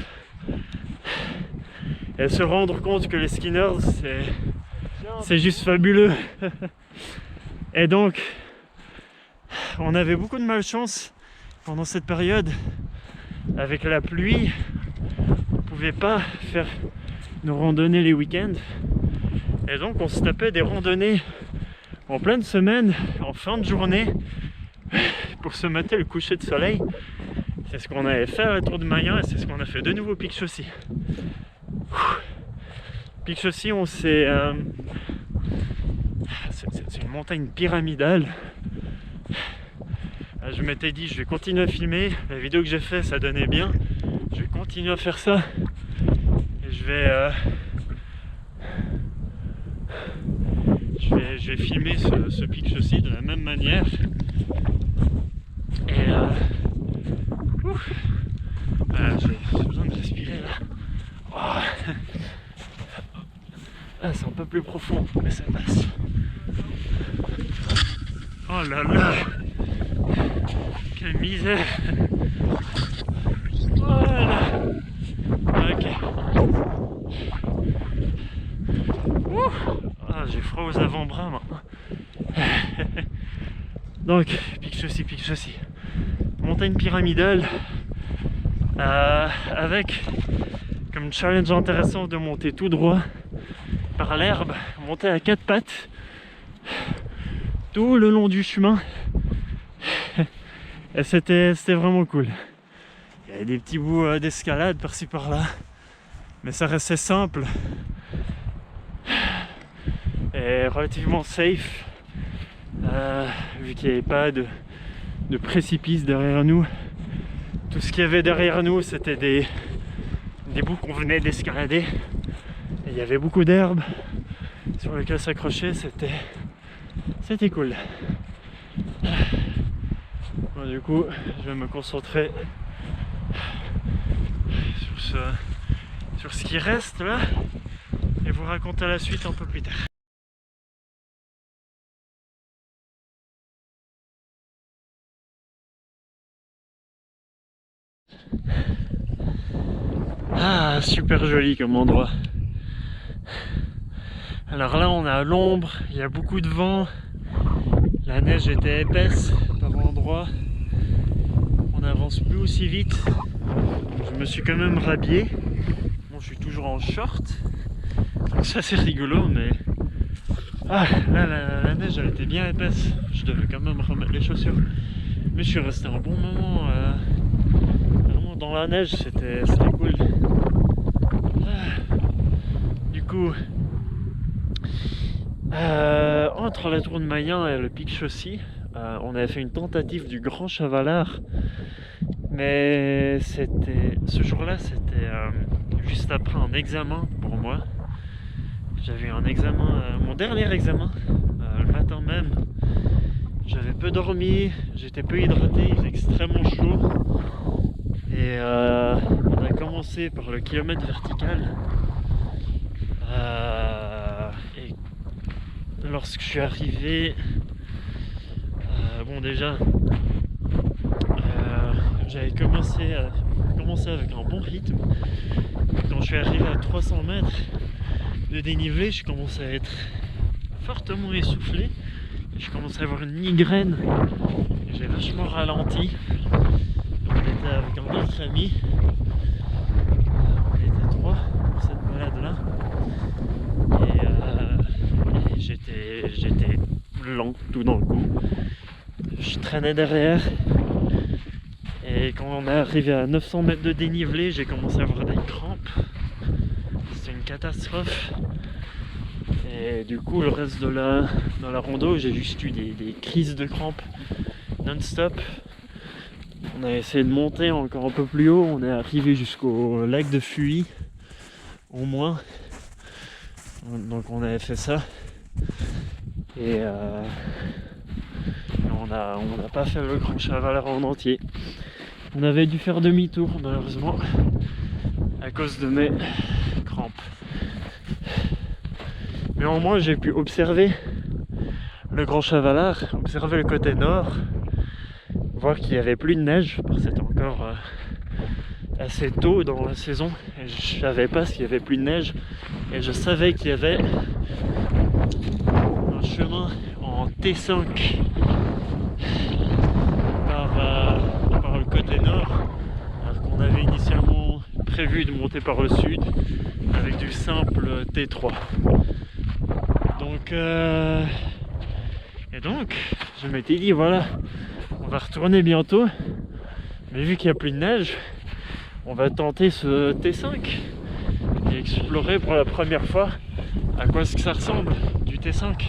et se rendre compte que les Skinners c'est juste fabuleux. Et donc on avait beaucoup de malchance pendant cette période avec la pluie. On pouvait pas faire nos randonnées les week-ends, et donc on se tapait des randonnées en pleine semaine, en fin de journée, pour se mater le coucher de soleil. C'est ce qu'on avait fait à la Tour de Mayen, et c'est ce qu'on a fait de nouveau au pic Chaussy. Pic Chaussy, c'est une montagne pyramidale. Je m'étais dit je vais continuer à filmer, la vidéo que j'ai fait ça donnait bien, je vais continuer à faire ça et je vais filmer ce Pic Chaussy de la même manière et j'ai besoin de respirer là. Oh. Ah, c'est un peu plus profond mais ça passe. Oh là là, quelle misère. Voilà. Ok. Ah, j'ai froid aux avant-bras maintenant. Donc, Pic Chaussy. Montagne pyramidale. Avec comme challenge intéressant de monter tout droit par l'herbe, monter à 4 pattes tout le long du chemin. Et c'était vraiment cool. Il y avait des petits bouts d'escalade par-ci par-là, mais ça restait simple et relativement safe, vu qu'il n'y avait pas de précipice derrière nous. Tout ce qu'il y avait derrière nous, c'était des bouts qu'on venait d'escalader. Et il y avait beaucoup d'herbes sur lesquelles s'accrocher, c'était cool. Bon, du coup, je vais me concentrer sur ce qui reste là et vous raconter la suite un peu plus tard. Ah, super joli comme endroit. Alors là, on est à l'ombre, il y a beaucoup de vent, la neige était épaisse par endroits, on n'avance plus aussi vite. Je me suis quand même rhabillé. Bon, je suis toujours en short, donc ça c'est rigolo, mais ah, là la neige elle était bien épaisse, je devais quand même remettre les chaussures. Mais je suis resté un bon moment vraiment dans la neige, c'était cool. Du coup, entre la Tour de Mayen et le Pic Chaussy, on avait fait une tentative du Grand Chavalard, mais ce jour-là, c'était juste après un examen pour moi. J'avais eu un examen, mon dernier examen, le matin même. J'avais peu dormi, j'étais peu hydraté, il faisait extrêmement chaud. Et on a commencé par le kilomètre vertical. Et lorsque je suis arrivé, bon déjà, j'avais commencé avec un bon rythme. Quand je suis arrivé à 300 mètres de dénivelé, je commençais à être fortement essoufflé. Je commençais à avoir une migraine. J'ai vachement ralenti. On était avec un autre ami. On était 3 pour cette balade-là. Et j'étais lent tout d'un coup. Je traînais derrière. Et quand on est arrivé à 900 mètres de dénivelé, j'ai commencé à avoir des crampes. C'était une catastrophe. Et du coup, le reste de la rando, j'ai juste eu des crises de crampes non-stop. On a essayé de monter encore un peu plus haut. On est arrivé jusqu'au lac de Fuy, au moins. Donc on avait fait ça. Et on n'a pas fait le Grand Chavalard en entier. On avait dû faire demi-tour, malheureusement, à cause de mes crampes. Mais au moins j'ai pu observer le Grand Chavalard, observer le côté nord, voir qu'il n'y avait plus de neige, parce que c'était encore assez tôt dans la saison et je savais pas s'il y avait plus de neige, et je savais qu'il y avait un chemin en T5 par le côté nord, alors qu'on avait initialement prévu de monter par le sud avec du simple T3. Donc je m'étais dit voilà, on va retourner bientôt, mais vu qu'il n'y a plus de neige, on va tenter ce T5. et explorer pour la première fois à quoi est-ce que ça ressemble du T5.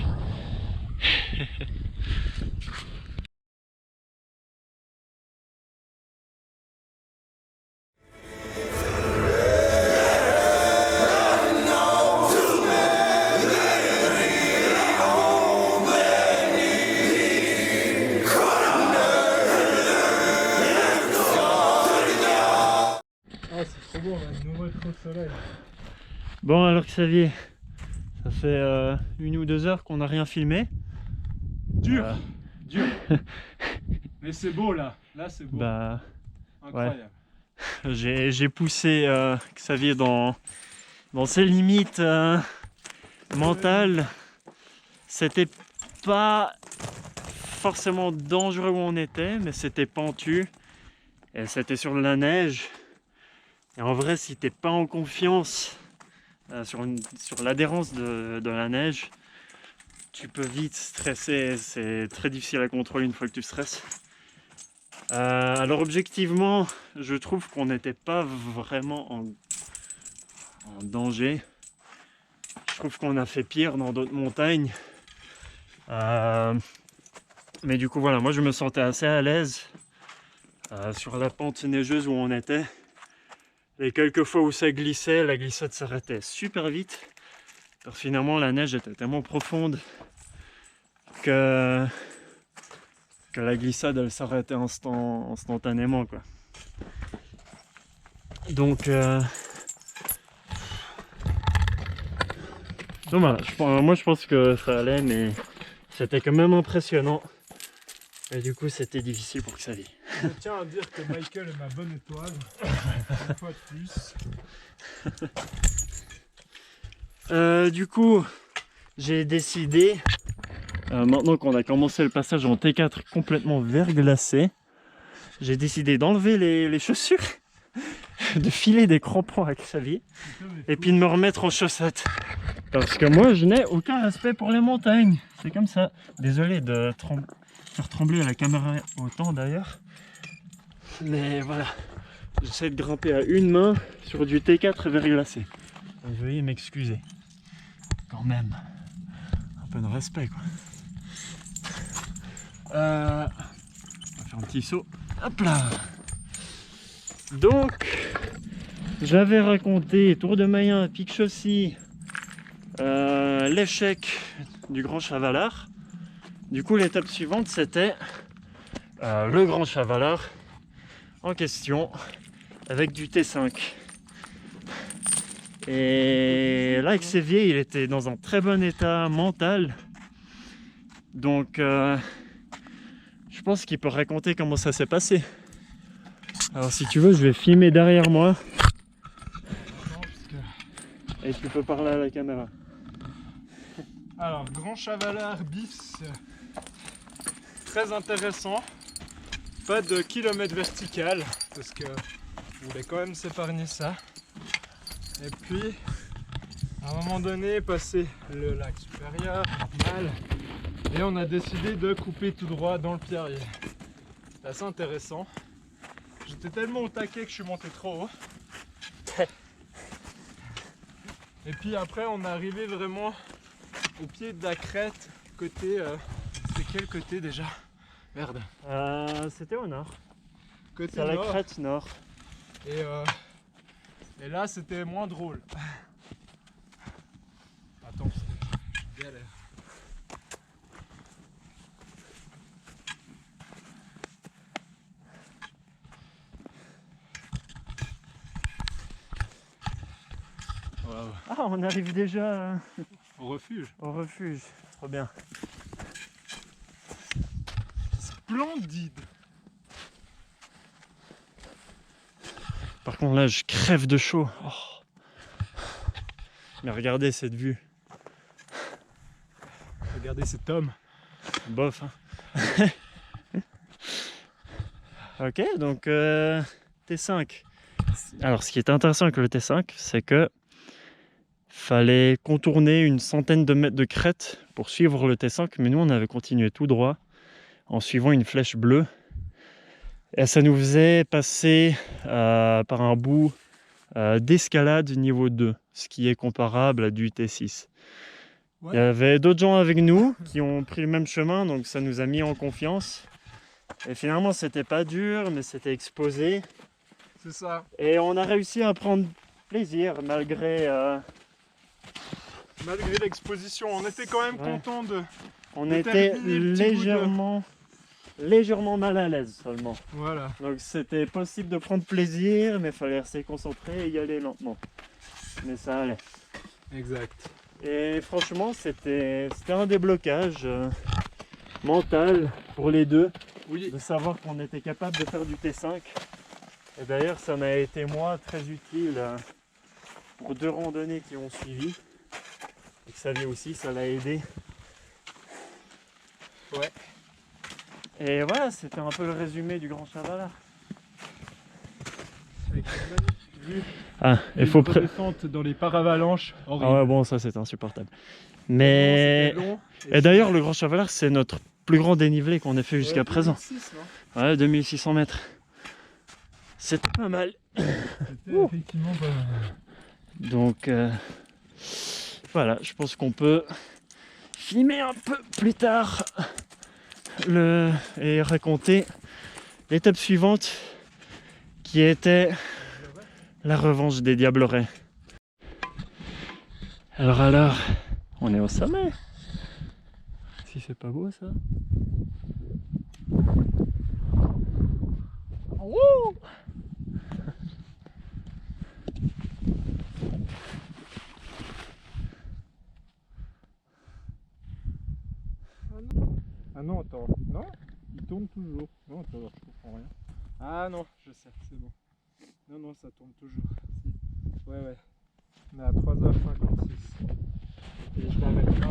Ah, c'est trop beau, on a de nouveau trop de soleil. Bon alors Xavier, ça fait 1 ou 2 heures qu'on n'a rien filmé. Dur, dur. Mais c'est beau là, c'est beau. Bah incroyable. ouais. J'ai poussé Xavier dans ses limites mentales. C'était pas forcément dangereux où on était, mais c'était pentu et c'était sur de la neige. Et en vrai, si t'es pas en confiance sur l'adhérence de la neige, tu peux vite stresser. C'est très difficile à contrôler une fois que tu stresses. Alors objectivement, je trouve qu'on n'était pas vraiment en danger. Je trouve qu'on a fait pire dans d'autres montagnes. Mais du coup voilà, moi je me sentais assez à l'aise sur la pente neigeuse où on était. Les quelques fois où ça glissait, la glissade s'arrêtait super vite. Parce que finalement la neige était tellement profonde que la glissade elle s'arrêtait instantanément quoi. Donc voilà, moi je pense que ça allait, mais c'était quand même impressionnant. Et du coup c'était difficile pour Xavier. Je tiens à dire que Michael est ma bonne étoile, une fois de plus. Du coup, j'ai décidé, maintenant qu'on a commencé le passage en T4 complètement verglacé, j'ai décidé d'enlever les chaussures, de filer des crampons à Xavier, et puis de me remettre en chaussettes. Parce que moi, je n'ai aucun respect pour les montagnes. C'est comme ça. Désolé de faire trembler la caméra autant d'ailleurs. Mais voilà, j'essaie de grimper à une main sur du T4 verglacé. Donc veuillez m'excuser. Quand même, un peu de respect quoi. On va faire un petit saut. Hop là. Donc, j'avais raconté Tour de Mayen, Pic Chaussy, l'échec du Grand Chavalard. Du coup, l'étape suivante, c'était le Grand Chavalard en question avec du T5. Et là, Xavier, il était dans un très bon état mental. Donc, je pense qu'il peut raconter comment ça s'est passé. Alors, si tu veux, je vais filmer derrière moi. Et tu peux parler à la caméra. Alors, Grand Chavalard bis, très intéressant. Pas de kilomètre vertical, parce que je voulais quand même s'épargner ça. Et puis, à un moment donné, passer le lac supérieur, normal, et on a décidé de couper tout droit dans le pierrier. C'est assez intéressant. J'étais tellement au taquet que je suis monté trop haut. Et puis après, on est arrivé vraiment au pied de la crête, côté... c'est quel côté déjà? Merde. C'était au nord. Côté C'est à la nord. crête nord. Et là, c'était moins drôle. Attends, c'était galère. Wow. Ah, on arrive déjà Au refuge. au refuge. Trop bien. Splendide. Par contre, là, je crève de chaud. Oh. Mais regardez cette vue. Regardez cet homme. Bof. Hein. Ok, donc T5. Alors, ce qui est intéressant avec le T5, c'est que fallait contourner une centaine de mètres de crête pour suivre le T5, mais nous, on avait continué tout droit en suivant une flèche bleue. Et ça nous faisait passer par un bout d'escalade niveau 2. ce qui est comparable à du T6. Ouais. Il y avait d'autres gens avec nous qui ont pris le même chemin, donc ça nous a mis en confiance. Et finalement, c'était pas dur, mais c'était exposé. C'est ça. Et on a réussi à prendre plaisir malgré... Malgré l'exposition, on était quand même content de... On était terminer le petit légèrement mal à l'aise seulement. Voilà. Donc c'était possible de prendre plaisir, mais il fallait rester concentré et y aller lentement. Mais ça allait. Exact. Et franchement, c'était un déblocage mental pour les deux, Oui. de savoir qu'on était capable de faire du T5. Et d'ailleurs, ça m'a été moi très utile pour 2 randonnées qui ont suivi. Et Xavier aussi, ça l'a aidé. Ouais. Et voilà, c'était un peu le résumé du Grand Chavalard. Avec une magnifique vue. Ah, il faut descente dans les paravalanches. Horrible. Ah ouais, bon, ça c'est insupportable. Mais... C'était long, Et d'ailleurs, le Grand Chavalard, c'est notre plus grand dénivelé qu'on ait fait jusqu'à présent. 2006, non Ouais, 2600 mètres. C'était pas mal. C'était effectivement pas mal. Donc, voilà, je pense qu'on peut filmer un peu plus tard et raconter l'étape suivante qui était la revanche des Diablerets. Alors, on est au sommet. Si c'est pas beau ça. Wouh! Ah non, attends. Non, il tourne toujours. Non, attends, je comprends rien. Ah non, je sais, c'est bon. Non, non, ça tourne toujours. Si. Ouais, ouais. On est à 3h56. Et je l'arrête là.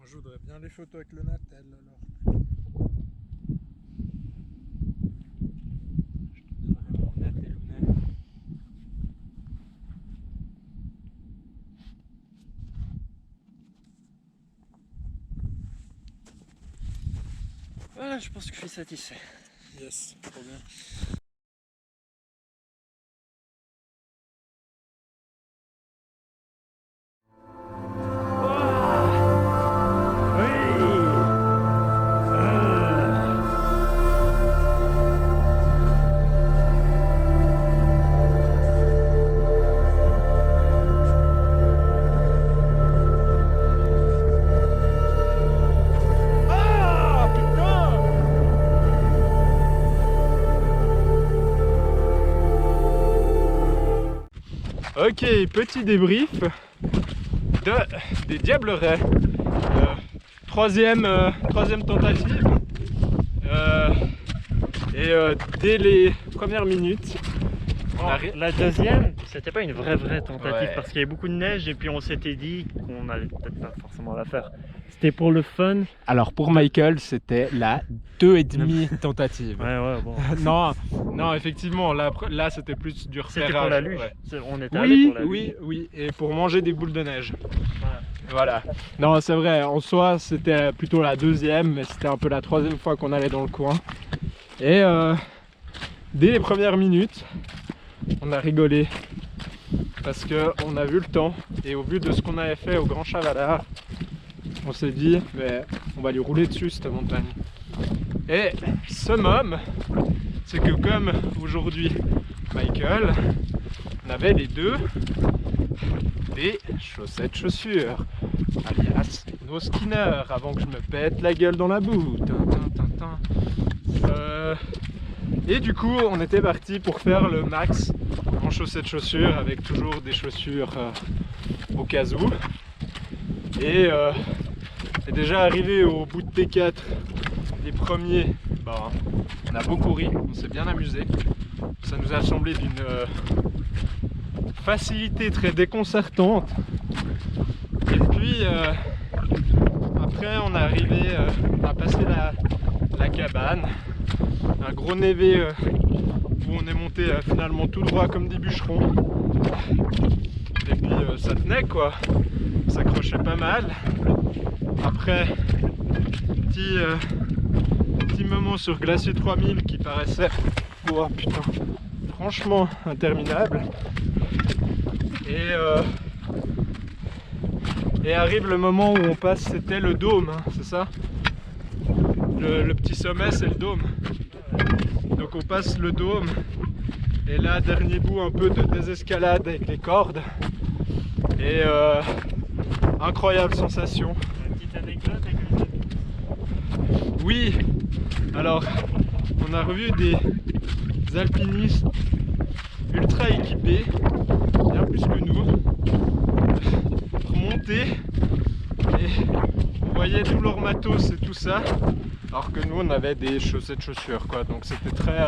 Je voudrais bien les photos avec le Natel alors. Je te donnerai mon Natel Lunet. Voilà, je pense que je suis satisfait. Yes, trop bien. Ok, petit débrief des Diablerets. Troisième tentative. Dès les premières minutes, La deuxième, c'était pas une vraie tentative Ouais. parce qu'il y avait beaucoup de neige et puis on s'était dit qu'on allait peut-être pas forcément la faire. C'était pour le fun. Alors pour Michael, c'était la 2,5 tentative. Ouais, bon. Non, effectivement, là c'était plus du repérage. C'était pour la luge. Ouais. On était allé pour la luge. Oui, et pour manger des boules de neige. Voilà. Non, c'est vrai, en soi, c'était plutôt la deuxième, mais c'était un peu la troisième fois qu'on allait dans le coin. Et dès les premières minutes, on a rigolé parce qu'on a vu le temps et au vu de ce qu'on avait fait au Grand Chavalard, on s'est dit, mais on va lui rouler dessus cette montagne. Et summum, c'est que comme aujourd'hui Michael, on avait les deux des chaussettes chaussures, alias nos skinners, avant que je me pète la gueule dans la boue. Et du coup, on était parti pour faire le max en chaussettes chaussures avec toujours des chaussures au cas où. Et déjà arrivé au bout de T4, les premiers, bah, on a beaucoup ri, on s'est bien amusé. Ça nous a semblé d'une facilité très déconcertante. Et puis après on est arrivé à passer la cabane, un gros névé où on est monté finalement tout droit comme des bûcherons. Et puis ça tenait quoi, ça s'accrochait pas mal. Après petit moment sur Glacier 3000 qui paraissait, oh putain, franchement interminable. Et arrive le moment où on passe, c'était le dôme, hein, c'est ça? Le petit sommet, c'est le dôme. Donc on passe le dôme. Et là, dernier bout un peu de désescalade avec les cordes. Et incroyable sensation. Une petite anecdote avec les amis. Oui, alors on a revu des alpinistes ultra équipés, bien plus que nous, remonter et on voyait tout leur matos et tout ça, alors que nous on avait des chaussettes chaussures quoi, donc c'était très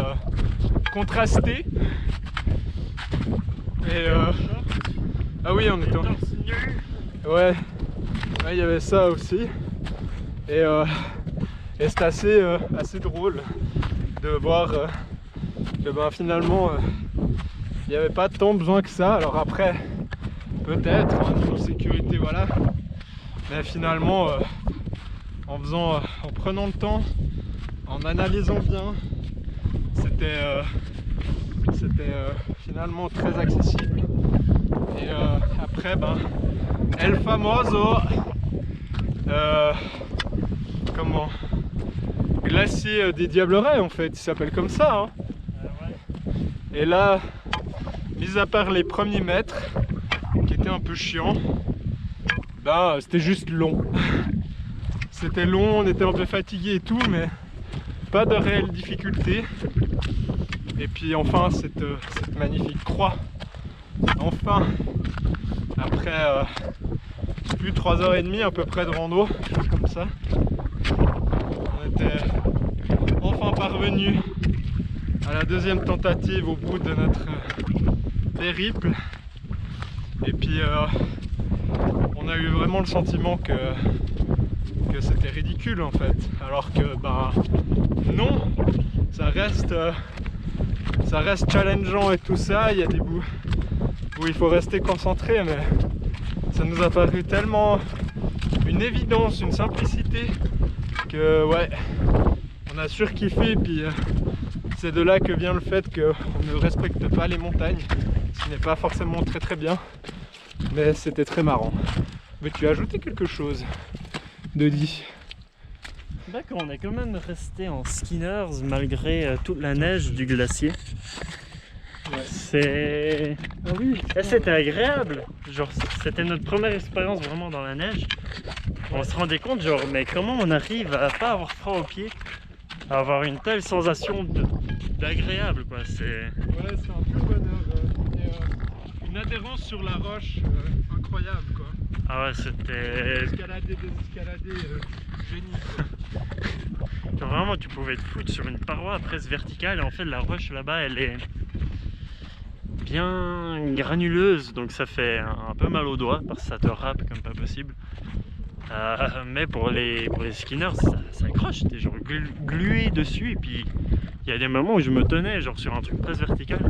contrasté. Et ah oui, on était ouais, il y avait ça aussi. Et c'était assez drôle de voir que ben, finalement il n'y avait pas tant besoin que ça. Alors après, peut-être en sécurité, voilà. Mais finalement, en prenant le temps, en analysant bien, c'était finalement très accessible. Et après, ben, El Famoso, comment, glacier des Diablerets en fait, il s'appelle comme ça. Hein. Et là, mis à part les premiers mètres, qui étaient un peu chiants, ben c'était juste long. C'était long, on était un peu fatigué et tout, mais pas de réelle difficulté. Et puis enfin cette magnifique croix, enfin, après plus de 3h30 à peu près de rando, quelque chose comme ça, on était enfin parvenu à la deuxième tentative au bout de notre périple. Et puis on a eu vraiment le sentiment que c'était ridicule en fait, alors que bah non, ça reste challengeant et tout ça. Il y a des bouts où il faut rester concentré, mais ça nous a paru tellement une évidence, une simplicité que ouais, on a surkiffé. Et puis c'est de là que vient le fait qu'on ne respecte pas les montagnes, ce qui n'est pas forcément très très bien, mais c'était très marrant. Mais tu as ajouté quelque chose, Dodi? D'accord, on est quand même resté en skinners malgré toute la neige du glacier. Ouais. C'est... Ah oui, C'était agréable. Genre, c'était notre première expérience vraiment dans la neige. On se rendait compte, genre, mais comment on arrive à pas avoir froid aux pieds, à avoir une telle sensation d'agréable, quoi. C'est... Ouais, c'est un pur bonheur. Et, une adhérence sur la roche incroyable, quoi. Ah ouais, c'était... Escalader, désescalader, génie, quoi. Genre, vraiment, tu pouvais te foutre sur une paroi presque verticale, et en fait, la roche là-bas, elle est bien granuleuse, donc ça fait un peu mal aux doigts, parce que ça te râpe comme pas possible. Mais pour les skinners, ça accroche, t'es genre glué dessus, et puis il y a des moments où je me tenais genre sur un truc presque vertical,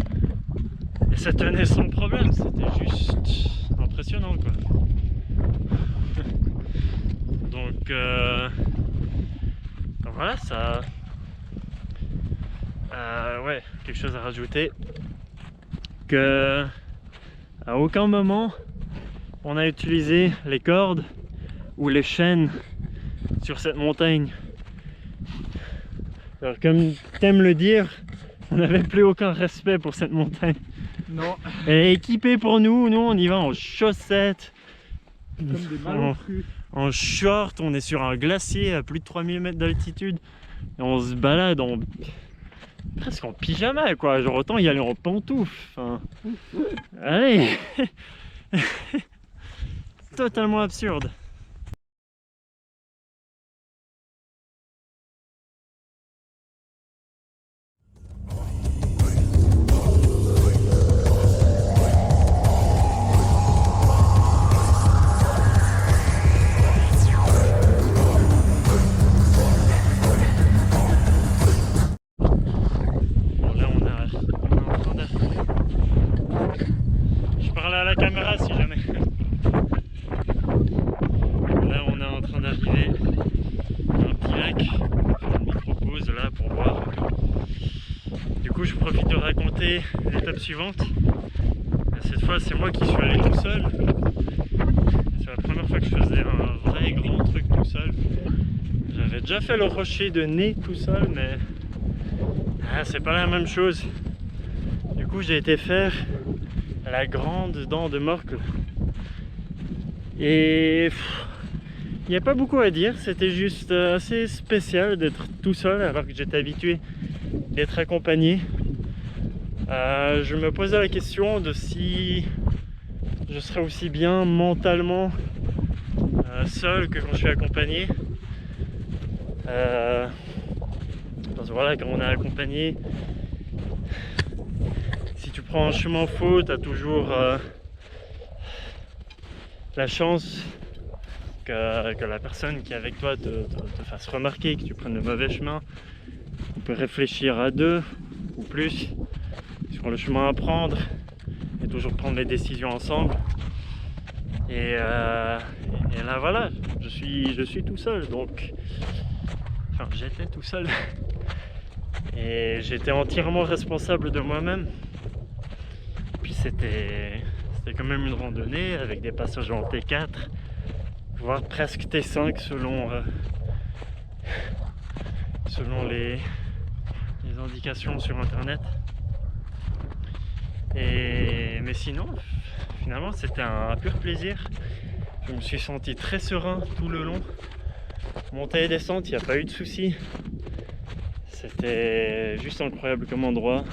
et ça tenait sans problème, c'était juste impressionnant, quoi. Donc voilà, ça... ouais, quelque chose à rajouter, que à aucun moment on a utilisé les cordes ou les chaînes sur cette montagne. Alors, comme t'aimes le dire, on n'avait plus aucun respect pour cette montagne. Non. Elle est équipée pour nous, on y va en chaussettes, Comme des malenfants. en short, on est sur un glacier à plus de 3000 mètres d'altitude et on se balade presque en pyjama quoi, genre autant y aller en pantoufles. Enfin, allez. Totalement absurde. Caméra si jamais. Là on est en train d'arriver à un petit lac, on va faire une micro-pause là pour boire. Du coup je profite de raconter l'étape suivante. Cette fois c'est moi qui suis allé tout seul. C'est la première fois que je faisais un vrai grand truc tout seul. J'avais déjà fait le rocher de nez tout seul mais c'est pas la même chose. Du coup j'ai été faire la grande dent de Morcle et il n'y a pas beaucoup à dire, c'était juste assez spécial d'être tout seul alors que j'étais habitué d'être accompagné. Je me posais la question de si je serais aussi bien mentalement seul que quand je suis accompagné. Parce que voilà, quand on est accompagné, si tu prends un chemin faux, tu as toujours la chance que la personne qui est avec toi te fasse remarquer que tu prennes le mauvais chemin. On peut réfléchir à deux ou plus sur le chemin à prendre et toujours prendre les décisions ensemble. Et là voilà, je suis tout seul, donc enfin j'étais tout seul et j'étais entièrement responsable de moi-même. Puis c'était quand même une randonnée avec des passages en T4, voire presque T5 selon les indications sur internet. Mais sinon, finalement c'était un pur plaisir. Je me suis senti très serein tout le long. Montée et descente, il n'y a pas eu de soucis. C'était juste incroyable comme endroit.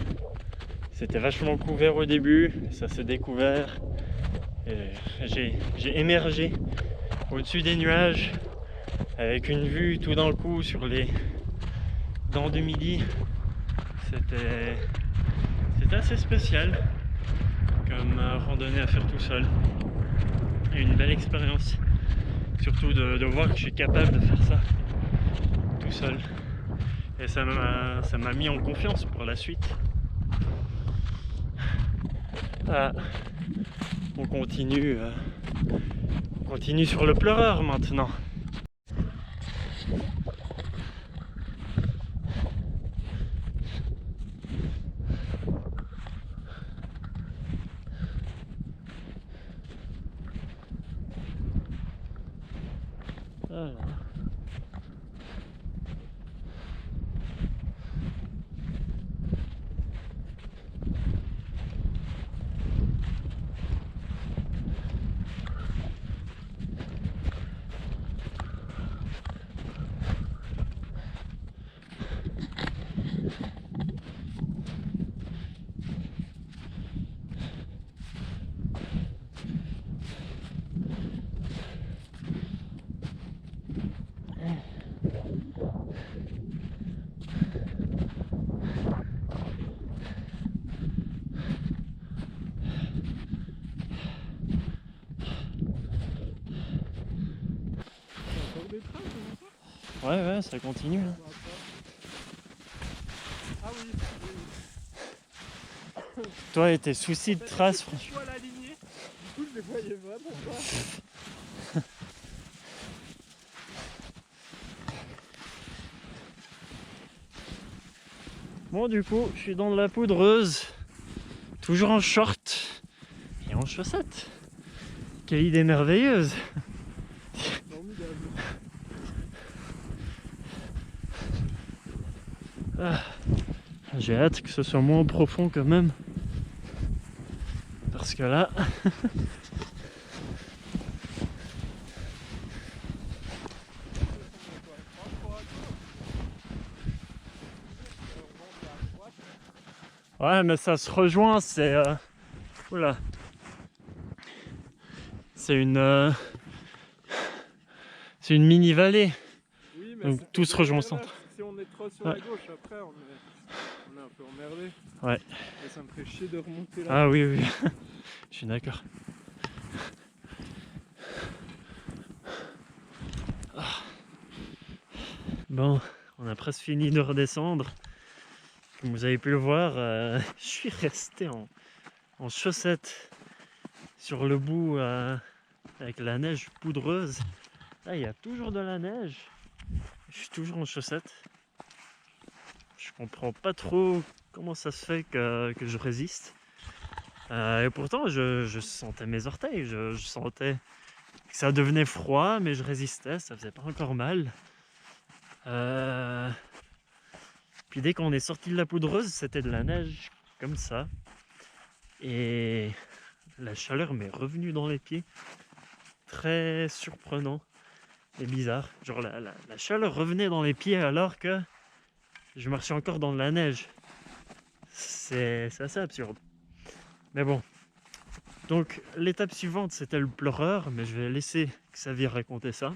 C'était vachement couvert au début, ça s'est découvert. J'ai émergé au-dessus des nuages avec une vue tout d'un coup sur les dents du Midi. C'était assez spécial comme randonnée à faire tout seul. Et une belle expérience, surtout de voir que je suis capable de faire ça tout seul. Et ça m'a mis en confiance pour la suite. On continue sur le pleureur maintenant. Voilà. Ouais, ça continue. Hein. Ah oui. Toi et tes soucis de traces, franchement. La lignée, du coup je les voyais vraiment pas. Bon, du coup, je suis dans de la poudreuse, toujours en short et en chaussettes. Quelle idée merveilleuse! J'ai hâte que ce soit moins profond quand même, parce que là Ouais, mais ça se rejoint, c'est... Oula. C'est une mini-vallée. Oui, mais Donc tout se rejoint au centre. Si on est trop sur Ouais. la gauche, après on est un peu emmerdé. Ouais. Et ça me fait chier de remonter là. Ah oui, oui. Je suis d'accord. Ah. Bon, on a presque fini de redescendre. Comme vous avez pu le voir, je suis resté en chaussettes sur le bout avec la neige poudreuse. Là, il y a toujours de la neige. Je suis toujours en chaussettes. Je comprends pas trop comment ça se fait que je résiste. Et pourtant, je sentais mes orteils. Je sentais que ça devenait froid, mais je résistais. Ça faisait pas encore mal. Puis dès qu'on est sorti de la poudreuse, c'était de la neige comme ça. Et la chaleur m'est revenue dans les pieds. Très surprenant et bizarre. Genre la chaleur revenait dans les pieds alors que je marchais encore dans de la neige. C'est assez absurde. Mais bon. Donc l'étape suivante, c'était le pleureur, mais je vais laisser Xavier raconter ça.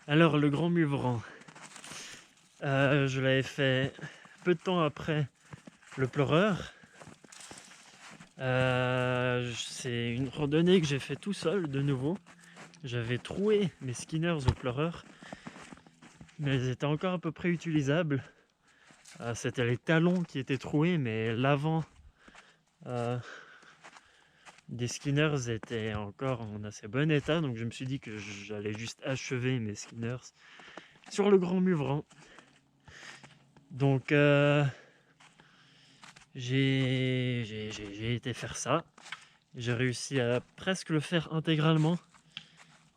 Alors le Grand Muvran, je l'avais fait peu de temps après le pleureur. C'est une randonnée que j'ai fait tout seul de nouveau. J'avais troué mes skinners au pleureur, mais ils étaient encore à peu près utilisables. C'était les talons qui étaient troués, mais l'avant des skinners était encore en assez bon état, donc je me suis dit que j'allais juste achever mes skinners sur le Grand Muvran. Donc j'ai été faire ça. J'ai réussi à presque le faire intégralement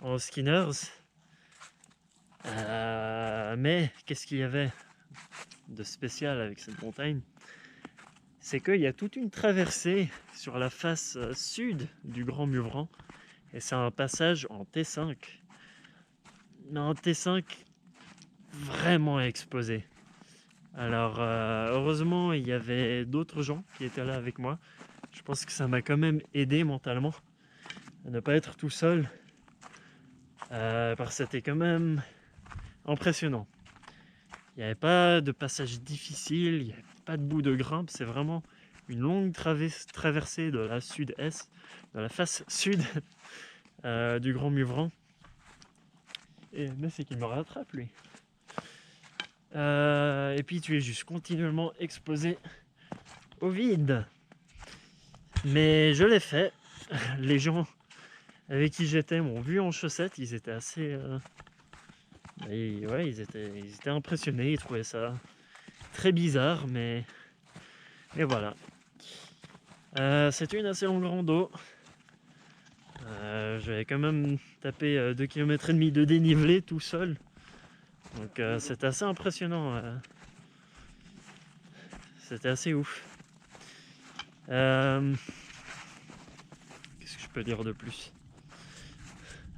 en skinners. Mais qu'est-ce qu'il y avait de spécial avec cette montagne? C'est qu'il y a toute une traversée sur la face sud du Grand Muvran. Et c'est un passage en T5. Mais en T5 vraiment exposé. Alors heureusement il y avait d'autres gens qui étaient là avec moi. Je pense que ça m'a quand même aidé mentalement à ne pas être tout seul. Parce que c'était quand même impressionnant. Il n'y avait pas de passage difficile, il n'y avait pas de bout de grimpe, c'est vraiment une longue traversée de la sud-est, de la face sud du Grand Muvran. Mais c'est qu'il me rattrape lui. Et puis tu es juste continuellement exposé au vide. Mais je l'ai fait. Les gens avec qui j'étais m'ont vu en chaussettes, ils étaient assez... ouais, ils étaient impressionnés, ils trouvaient ça très bizarre, mais voilà. C'était une assez longue rando. J'avais quand même tapé 2,5 km de dénivelé tout seul. Donc c'était assez impressionnant. C'était assez ouf. Qu'est-ce que je peux dire de plus?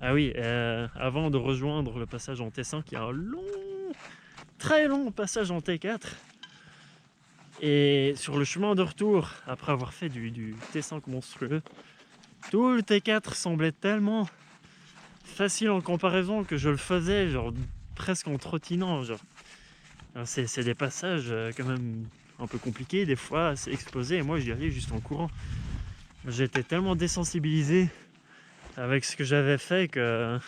Ah oui, avant de rejoindre le passage en T5, il y a un très long passage en T4. Et sur le chemin de retour, après avoir fait du T5 monstrueux, tout le T4 semblait tellement facile en comparaison que je le faisais genre presque en trottinant. Genre. C'est des passages quand même un peu compliqués, des fois assez exposés, et moi j'y allais juste en courant. J'étais tellement désensibilisé avec ce que j'avais fait que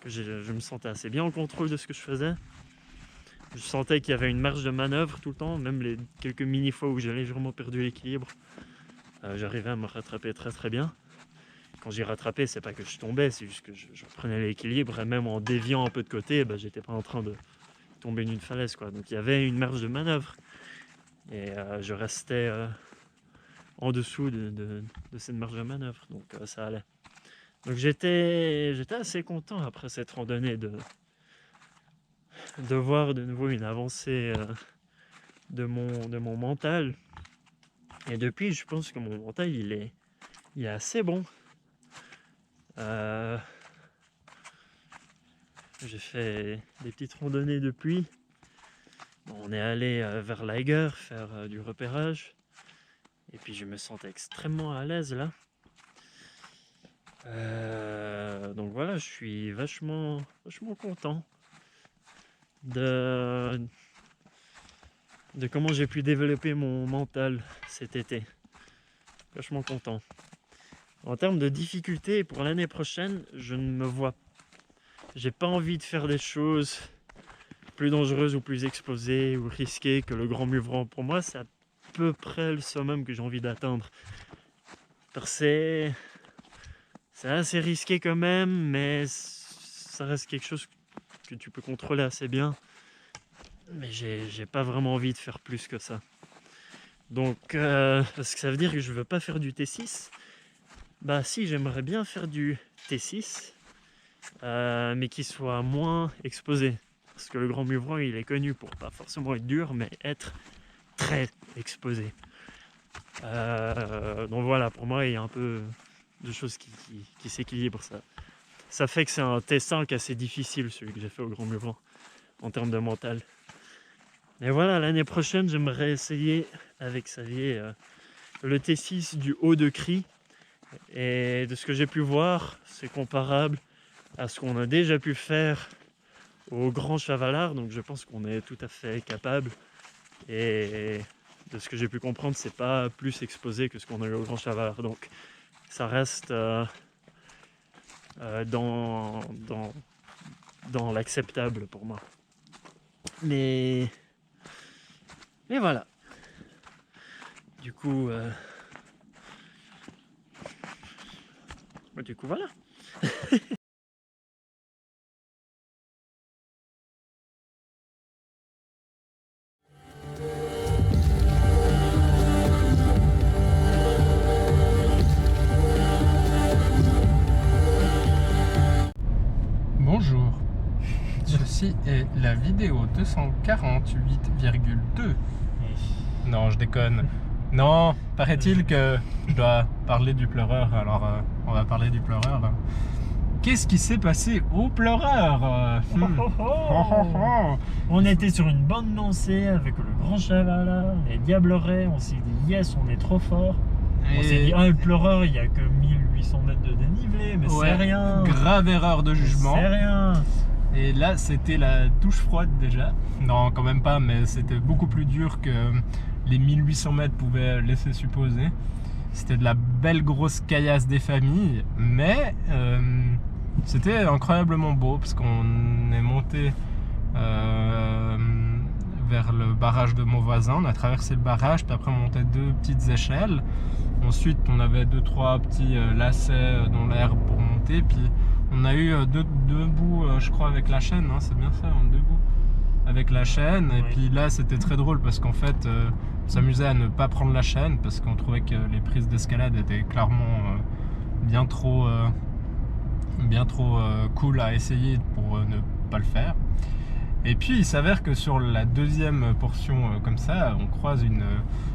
je me sentais assez bien en contrôle de ce que je faisais. Je sentais qu'il y avait une marge de manœuvre tout le temps, même les quelques mini-fois où j'ai légèrement perdu l'équilibre, j'arrivais à me rattraper très très bien. Quand j'y rattrapais, c'est pas que je tombais, c'est juste que je reprenais l'équilibre, et même en déviant un peu de côté, j'étais pas en train de tomber d'une falaise, quoi. Donc il y avait une marge de manœuvre, et je restais en dessous de cette marge de manœuvre, donc ça allait. Donc j'étais assez content après cette randonnée de voir de nouveau une avancée de mon mental. Et depuis, je pense que mon mental, il est assez bon. J'ai fait des petites randonnées depuis. On est allé vers l'Eiger faire du repérage. Et puis je me sens extrêmement à l'aise là. Donc voilà, je suis vachement content de comment j'ai pu développer mon mental cet été. Vachement content. En termes de difficulté pour l'année prochaine, j'ai pas envie de faire des choses plus dangereuses ou plus explosées ou risquées que le Grand Muvron. Pour moi, c'est à peu près le summum que j'ai envie d'atteindre. Parce que c'est assez risqué quand même, mais ça reste quelque chose que tu peux contrôler assez bien. Mais j'ai pas vraiment envie de faire plus que ça. Donc, parce que ça veut dire que je veux pas faire du T6. Bah si, j'aimerais bien faire du T6, mais qui soit moins exposé. Parce que le Grand Muvron, il est connu pour pas forcément être dur, mais être très exposé. Donc voilà, pour moi, il y a un peu de choses qui s'équilibrent. Ça fait que c'est un T5 assez difficile, celui que j'ai fait au Grand Muvron, en termes de mental. Et voilà, l'année prochaine, j'aimerais essayer avec Xavier le T6 du haut de Cri. Et de ce que j'ai pu voir, c'est comparable à ce qu'on a déjà pu faire au Grand Chavalard. Donc je pense qu'on est tout à fait capable. Et de ce que j'ai pu comprendre, c'est pas plus exposé que ce qu'on a eu au Grand Chavalard. Donc ça reste dans l'acceptable pour moi. Mais voilà. Du coup, voilà. Bonjour, ceci est la vidéo 248,2. Non, je déconne. Non, paraît-il que je dois parler du pleureur, alors on va parler du pleureur. Qu'est-ce qui s'est passé au pleureur? On était sur une bonne lancée avec le Grand Chavalard, les Diablerets, on s'est dit yes, on est trop fort. On s'est dit, le pleureur, il n'y a que 1800 mètres de dénivelé, mais ouais, c'est rien. Grave erreur de jugement. C'est rien. Et là, c'était la douche froide déjà. Non, quand même pas, mais c'était beaucoup plus dur que les 1800 mètres pouvaient laisser supposer. C'était de la belle grosse caillasse des familles, mais c'était incroyablement beau parce qu'on est monté vers le barrage de mon voisin. On a traversé le barrage, puis après on montait 2 petites échelles. Ensuite, on avait 2-3 petits lacets dans l'herbe pour monter, puis on a eu deux bouts, je crois, avec la chaîne, hein, c'est bien ça, 2 bouts avec la chaîne. Et puis là, c'était très drôle parce qu'en fait, on s'amusait à ne pas prendre la chaîne parce qu'on trouvait que les prises d'escalade étaient clairement bien trop cool à essayer pour ne pas le faire. Et puis il s'avère que sur la deuxième portion comme ça, on croise une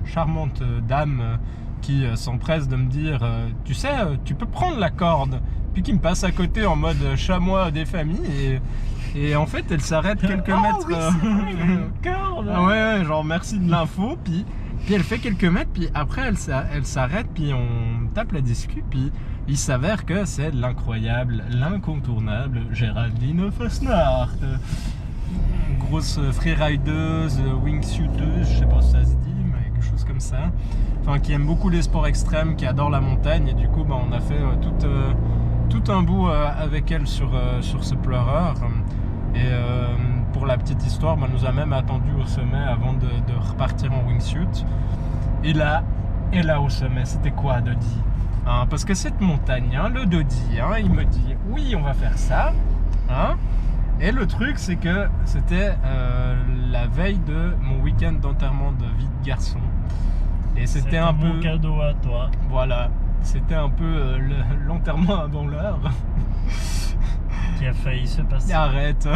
charmante dame qui s'empresse de me dire tu sais, tu peux prendre la corde, puis qui me passe à côté en mode chamois des familles, et en fait elle s'arrête quelques mètres. Oui, c'est vrai, il y a une corde. Ouais, genre merci de l'info, puis elle fait quelques mètres, puis après elle s'arrête, puis on tape la discu, puis il s'avère que c'est l'incroyable, l'incontournable Géraldine Fosnart. Grosse freerideuse, wingsuiteuse, je sais pas si ça se dit, mais quelque chose comme ça. Enfin, qui aime beaucoup les sports extrêmes, qui adore la montagne, et du coup, on a fait tout un bout avec elle sur ce pleureur. Et pour la petite histoire, elle nous a même attendu au sommet avant de repartir en wingsuit. Et là au sommet, c'était quoi, Dodi? Hein, parce que cette montagne, hein, le Dodi, hein, il me dit oui, on va faire ça. Hein. Et le truc, c'est que c'était la veille de mon week-end d'enterrement de vie de garçon. Et c'était un peu mon cadeau à toi. Voilà. c'était un peu l'enterrement avant l'heure. Qui a failli se passer. Arrête.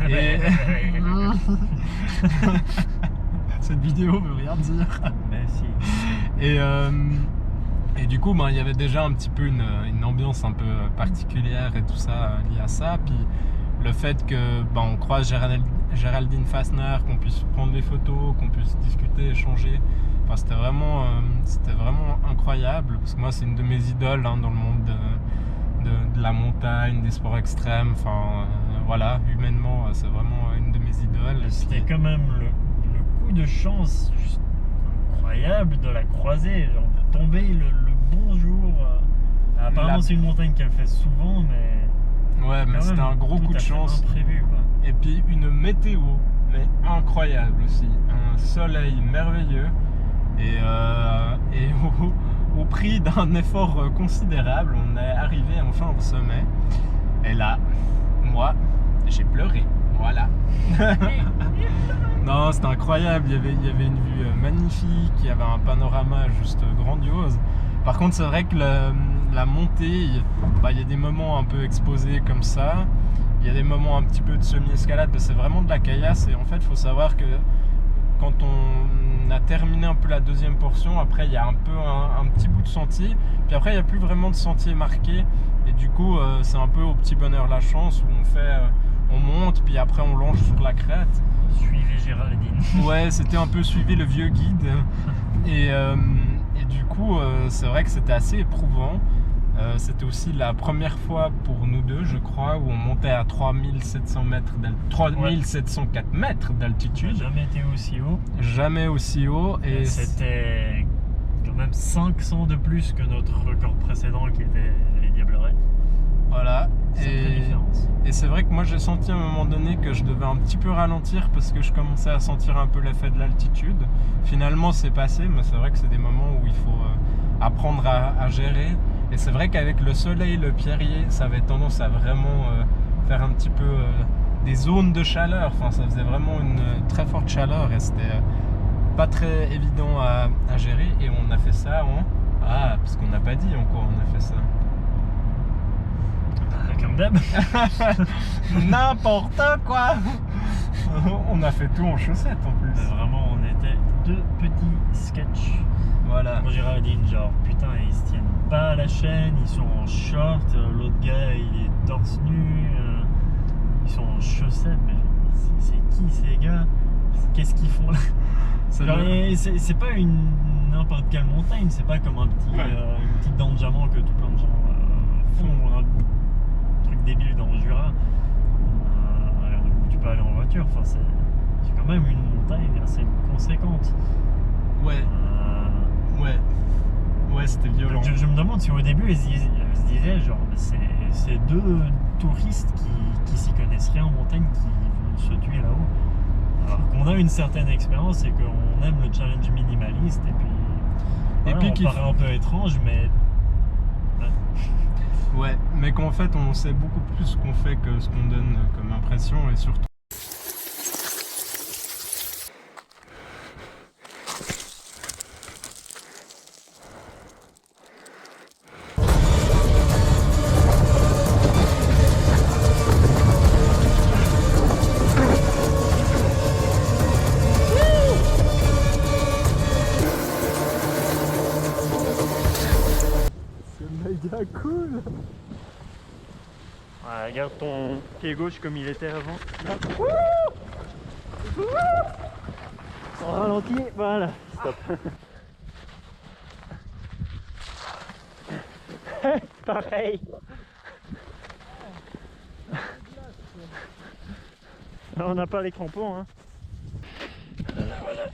Et... Cette vidéo veut rien dire. Mais si. Et du coup, il y avait déjà un petit peu une ambiance un peu particulière et tout ça lié à ça. Puis le fait que on croise Géraldine Fassner, qu'on puisse prendre des photos, qu'on puisse discuter, échanger. Enfin, c'était vraiment incroyable. Parce que moi, c'est une de mes idoles dans le monde de la montagne, des sports extrêmes. Enfin, voilà, humainement, c'est vraiment une de mes idoles. C'était quand même le coup de chance juste incroyable de la croiser, genre de tomber le bon jour. Apparemment, c'est une montagne qu'elle fait souvent, mais. Ouais, mais c'était un gros coup de chance. Imprévu, quoi. Et puis une météo, mais incroyable aussi. Un soleil merveilleux. Et au prix d'un effort considérable, on est arrivé enfin au sommet. Et là, moi, j'ai pleuré. Voilà. Non, c'était incroyable. Il y avait une vue magnifique, il y avait un panorama juste grandiose. Par contre, c'est vrai que la montée, il y a des moments un peu exposés comme ça. Il y a des moments un petit peu de semi-escalade, c'est vraiment de la caillasse. Et en fait, il faut savoir que quand on a terminé un peu la deuxième portion, après il y a un peu un petit bout de sentier, puis après il n'y a plus vraiment de sentier marqué, et du coup c'est un peu au petit bonheur la chance où on monte, puis après on longe sur la crête. Suivez Géraldine. Ouais, c'était un peu suivi le vieux guide, et du coup c'est vrai que c'était assez éprouvant. C'était aussi la première fois pour nous deux, je crois, où on montait à 3704 mètres d'altitude. Jamais été aussi haut. Jamais aussi haut. Et c'était quand même 500 de plus que notre record précédent qui était les Diablerets. Voilà. Et c'est vrai que moi j'ai senti à un moment donné que je devais un petit peu ralentir parce que je commençais à sentir un peu l'effet de l'altitude. Finalement c'est passé, mais c'est vrai que c'est des moments où il faut apprendre à gérer. Et c'est vrai qu'avec le soleil, le pierrier, ça avait tendance à vraiment faire un petit peu des zones de chaleur. Enfin, ça faisait vraiment une très forte chaleur et c'était pas très évident à gérer. Et on a fait ça parce qu'on n'a pas dit en quoi on a fait ça. Comme d'hab. N'importe quoi. On a fait tout en chaussettes en plus. Vraiment, on était deux petits sketchs. Voilà. Moi, Géraldine, genre, putain, ils se tiennent pas à la chaîne, ils sont en short, l'autre gars, il est torse nu, ils sont en chaussettes, mais c'est qui ces gars? Qu'est-ce qu'ils font là? C'est pas n'importe quelle montagne, c'est pas comme une petite dent de diamant que tout plein de gens font, un truc débile dans le Jura, où tu peux aller en voiture, enfin, c'est quand même une montagne assez conséquente. Ouais. Ouais, c'était violent. Je me demande si au début ils se disaient genre c'est deux touristes qui s'y connaissent rien en montagne qui vont se tuer là-haut. Alors qu'on a une certaine expérience et qu'on aime le challenge minimaliste et puis on paraît un peu étrange mais... Ouais, mais qu'en fait on sait beaucoup plus ce qu'on fait que ce qu'on donne comme impression et surtout... Méga cool. Ouais, regarde ton pied gauche comme il était avant. On ralentit, voilà, stop. Pareil. Là, on n'a pas les crampons, hein. Voilà.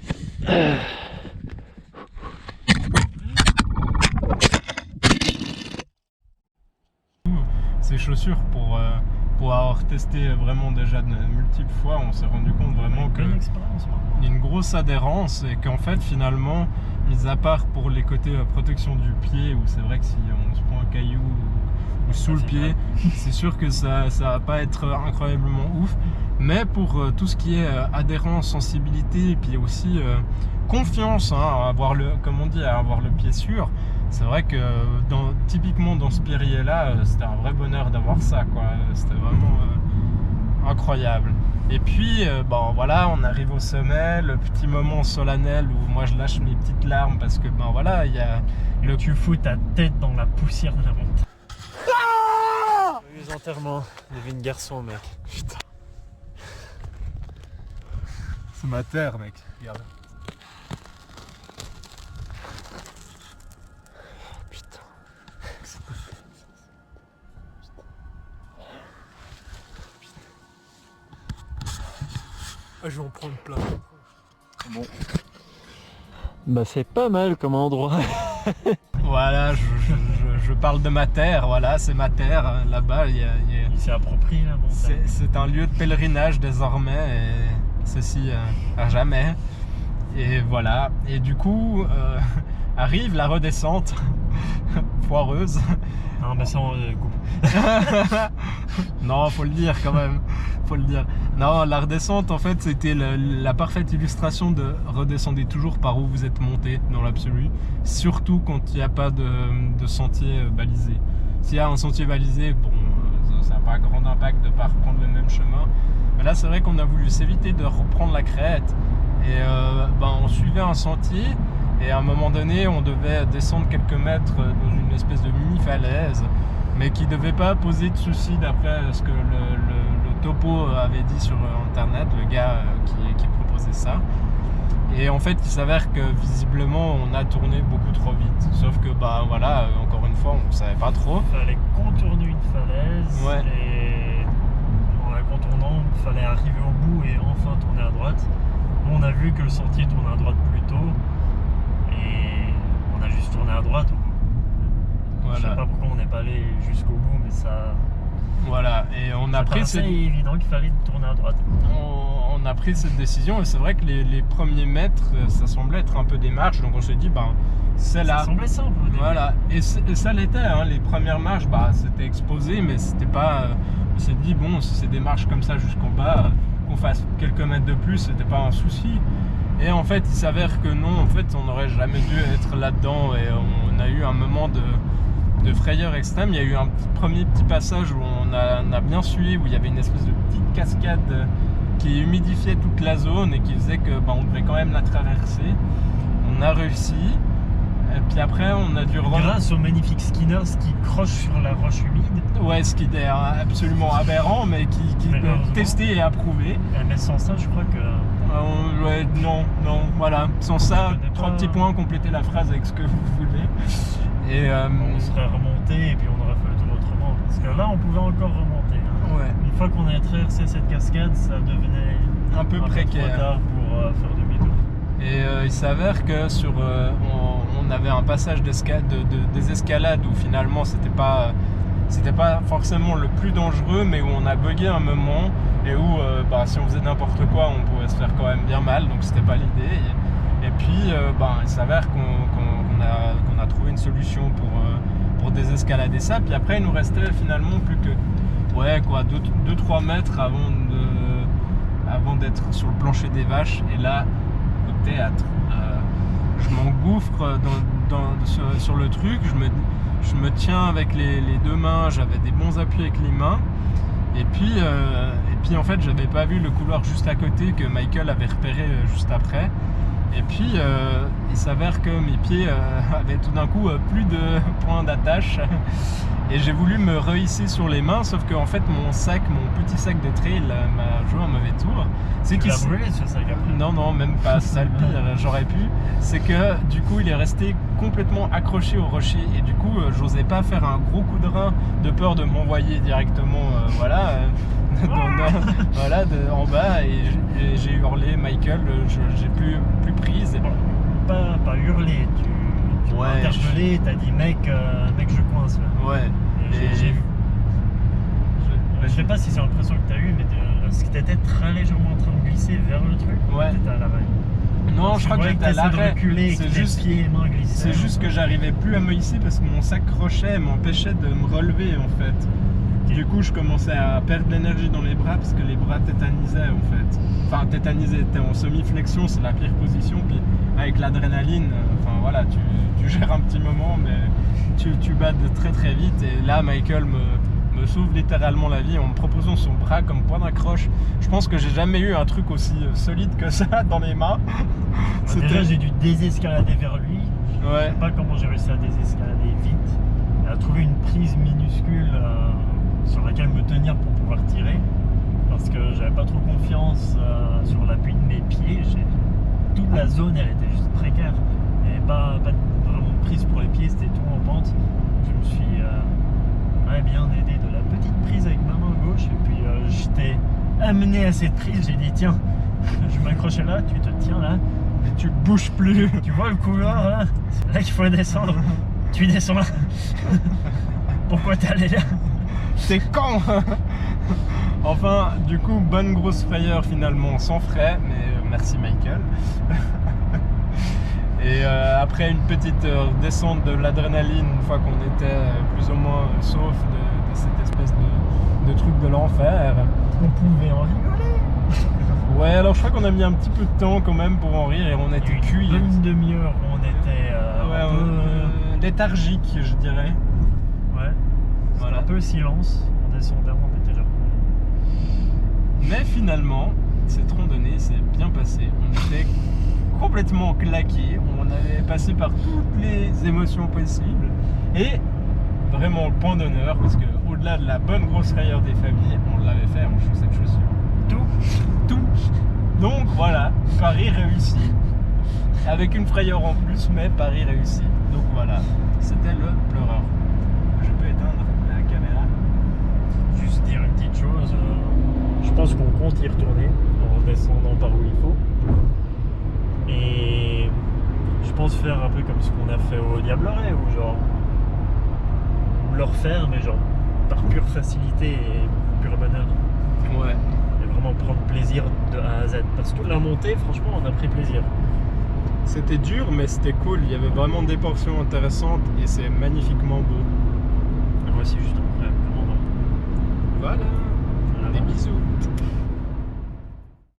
Ces chaussures pour avoir testé vraiment déjà de multiples fois, on s'est rendu compte vraiment qu'il y a une grosse adhérence et qu'en fait finalement, mis à part pour les côtés protection du pied, où c'est vrai que si on se prend un caillou ou sous le pied, c'est sûr que ça va pas être incroyablement ouf, mais pour tout ce qui est adhérence, sensibilité et puis aussi confiance, hein, avoir comme on dit, avoir le pied sûr, c'est vrai que typiquement dans ce périer-là, c'était un vrai bonheur d'avoir ça, quoi. C'était vraiment incroyable. Et puis, bon, voilà, on arrive au sommet, le petit moment solennel où moi je lâche mes petites larmes parce que, ben voilà, il y a le... Tu fous ta tête dans la poussière de la montagne. Joyeux enterrement, Devine garçon, mec. Putain. C'est ma terre, mec. Regarde. Putain. Je vais en prendre plein. Bon. Bah c'est pas mal comme endroit. Voilà, je parle de ma terre, voilà, c'est ma terre. Là-bas, il s'est approprié la montagne. C'est un lieu de pèlerinage désormais, et ceci à jamais. Et voilà, et du coup, arrive la redescente foireuse. Non, bah ça on coupe. Non, faut le dire quand même, faut le dire. Non, la redescente, en fait, c'était la parfaite illustration de redescendez toujours par où vous êtes monté, dans l'absolu. Surtout quand il n'y a pas de sentier balisé. S'il y a un sentier balisé, bon, ça n'a pas grand impact de ne pas reprendre le même chemin. Mais là, c'est vrai qu'on a voulu s'éviter de reprendre la crête. Et on suivait un sentier. Et à un moment donné, on devait descendre quelques mètres dans une espèce de mini-falaise, mais qui ne devait pas poser de soucis d'après ce que le topo avait dit sur internet, le gars qui proposait ça. Et en fait, il s'avère que visiblement, on a tourné beaucoup trop vite. Sauf que, bah voilà, encore une fois, on ne savait pas trop. Il fallait contourner une falaise, ouais. Et en la contournant, il fallait arriver au bout et enfin tourner à droite. Nous, on a vu que le sentier tournait à droite plus tôt. Et on a juste tourné à droite. Voilà. Je sais pas pourquoi on n'est pas allé jusqu'au bout, mais ça... Voilà, et on a pris... C'est évident qu'il fallait tourner à droite. On a pris cette décision, et c'est vrai que les premiers mètres, ça semblait être un peu des marches, donc on s'est dit, c'est là. Ça semblait simple au début. Voilà, et ça l'était, hein, les premières marches, c'était exposé, mais c'était pas... on s'est dit, bon, si c'est des marches comme ça jusqu'en bas, qu'on fasse quelques mètres de plus, c'était pas un souci. Et en fait, il s'avère que non, en fait, on n'aurait jamais dû être là-dedans, et on a eu un moment de frayeur extrême. Il y a eu un premier petit passage où on a bien suivi, où il y avait une espèce de petite cascade qui humidifiait toute la zone et qui faisait que on devait quand même la traverser. On a réussi, et puis après on a dû grâce au magnifique skinners qui croche sur la roche humide. Ouais, ce qui était absolument aberrant, mais qui est testé et approuvé. Mais sans ça, je crois que... ouais, non, voilà. Sans ça, 3 petits points, complétez la phrase avec ce que vous voulez. Et on serait remonté et puis on aurait fait le tour autrement. Parce que là, on pouvait encore remonter. Hein. Ouais. Une fois qu'on a traversé cette cascade, ça devenait un peu précaire. Trop tard pour faire demi-tour. Et il s'avère que on avait un passage des escalades où finalement c'était pas forcément le plus dangereux, mais où on a bugué un moment et où si on faisait n'importe quoi, on pouvait se faire quand même bien mal, donc c'était pas l'idée. Et puis il s'avère qu'on a trouvé une solution pour désescalader ça. Puis après, il nous restait finalement plus que 2-3 mètres avant d'être sur le plancher des vaches. Et là, coup de théâtre. Je m'engouffre sur le truc. Je me tiens avec les deux mains. J'avais des bons appuis avec les mains. Et puis en fait, j'avais pas vu le couloir juste à côté que Michael avait repéré juste après. Et puis il s'avère que mes pieds avaient tout d'un coup plus de points d'attache. Et j'ai voulu me rehisser sur les mains, sauf que en fait mon petit sac de trail m'a joué un mauvais tour. Tu l'as brûlé ce sac après? Non, même pas, c'est ça le pire, j'aurais pu. C'est que du coup il est resté complètement accroché au rocher, et du coup j'osais pas faire un gros coup de rein de peur de m'envoyer directement en bas, et j'ai hurlé Michael, j'ai plus prise. Pas hurlé, tu m'as interpellé, t'as dit mec je coince là. Ouais. J'ai vu. Je sais pas si c'est l'impression que t'as eu, mais parce que t'étais très légèrement en train de glisser vers le truc. Ouais. T'étais à l'arrêt. Non, je crois que j'étais à l'arrêt. C'est juste que j'arrivais plus à me hisser parce que mon sac crochet m'empêchait de me relever en fait. Du coup, je commençais à perdre l'énergie dans les bras parce que les bras tétanisaient en fait. Enfin, tétanisaient, t'es en semi-flexion, c'est la pire position. Puis avec l'adrénaline, enfin voilà, tu gères un petit moment, mais tu bades très très vite. Et là, Michael me sauve littéralement la vie en me proposant son bras comme point d'accroche. Je pense que j'ai jamais eu un truc aussi solide que ça dans les mains. Déjà, j'ai dû désescalader vers lui. Ouais. Je sais pas comment j'ai réussi à désescalader vite. Et à trouver une prise minuscule sur laquelle me tenir pour pouvoir tirer. Parce que j'avais pas trop confiance sur l'appui de mes pieds. Toute la zone, elle était juste précaire. Il n'y avait pas vraiment de prise pour les pieds, c'était tout en pente. Je me suis bien aidé de la petite prise avec ma main gauche. Et puis j'étais amené à cette prise. J'ai dit tiens, je m'accrochais là, tu te tiens là. Et tu bouges plus. Tu vois le couloir là, c'est là qu'il faut descendre. Tu descends là. Pourquoi t'es allé là? C'est quand? Enfin, du coup, bonne grosse frayeur finalement sans frais, mais merci Michael. Et après une petite descente de l'adrénaline, une fois qu'on était plus ou moins sauf de cette espèce de truc de l'enfer, on pouvait en rigoler. Ouais, alors je crois qu'on a mis un petit peu de temps quand même pour en rire et on était cuits. Une demi-heure où on était un peu léthargique, je dirais. Ouais. Voilà. Un peu silence. On descendait, on était là. Mais finalement, cette randonnée s'est bien passée. On était complètement claqués. On avait passé par toutes les émotions possibles. Et vraiment le point d'honneur, parce que au-delà de la bonne grosse frayeur des familles, on l'avait fait en chaussettes chaussures. Tout. Donc voilà, Paris réussi. Avec une frayeur en plus, mais Paris réussi. Donc voilà, c'était le pleureur. Je peux éteindre la caméra. Juste dire une petite chose. Je pense qu'on compte y retourner en redescendant par où il faut. Et je pense faire un peu comme ce qu'on a fait au Diableret, ou genre le refaire, mais genre par pure facilité et pur bonheur. Ouais. Vraiment prendre plaisir de A à Z, parce que la montée, franchement, on a pris plaisir. C'était dur, mais c'était cool. Il y avait vraiment des portions intéressantes et c'est magnifiquement beau. Moi aussi, je trouve vraiment. Voilà. Des bisous.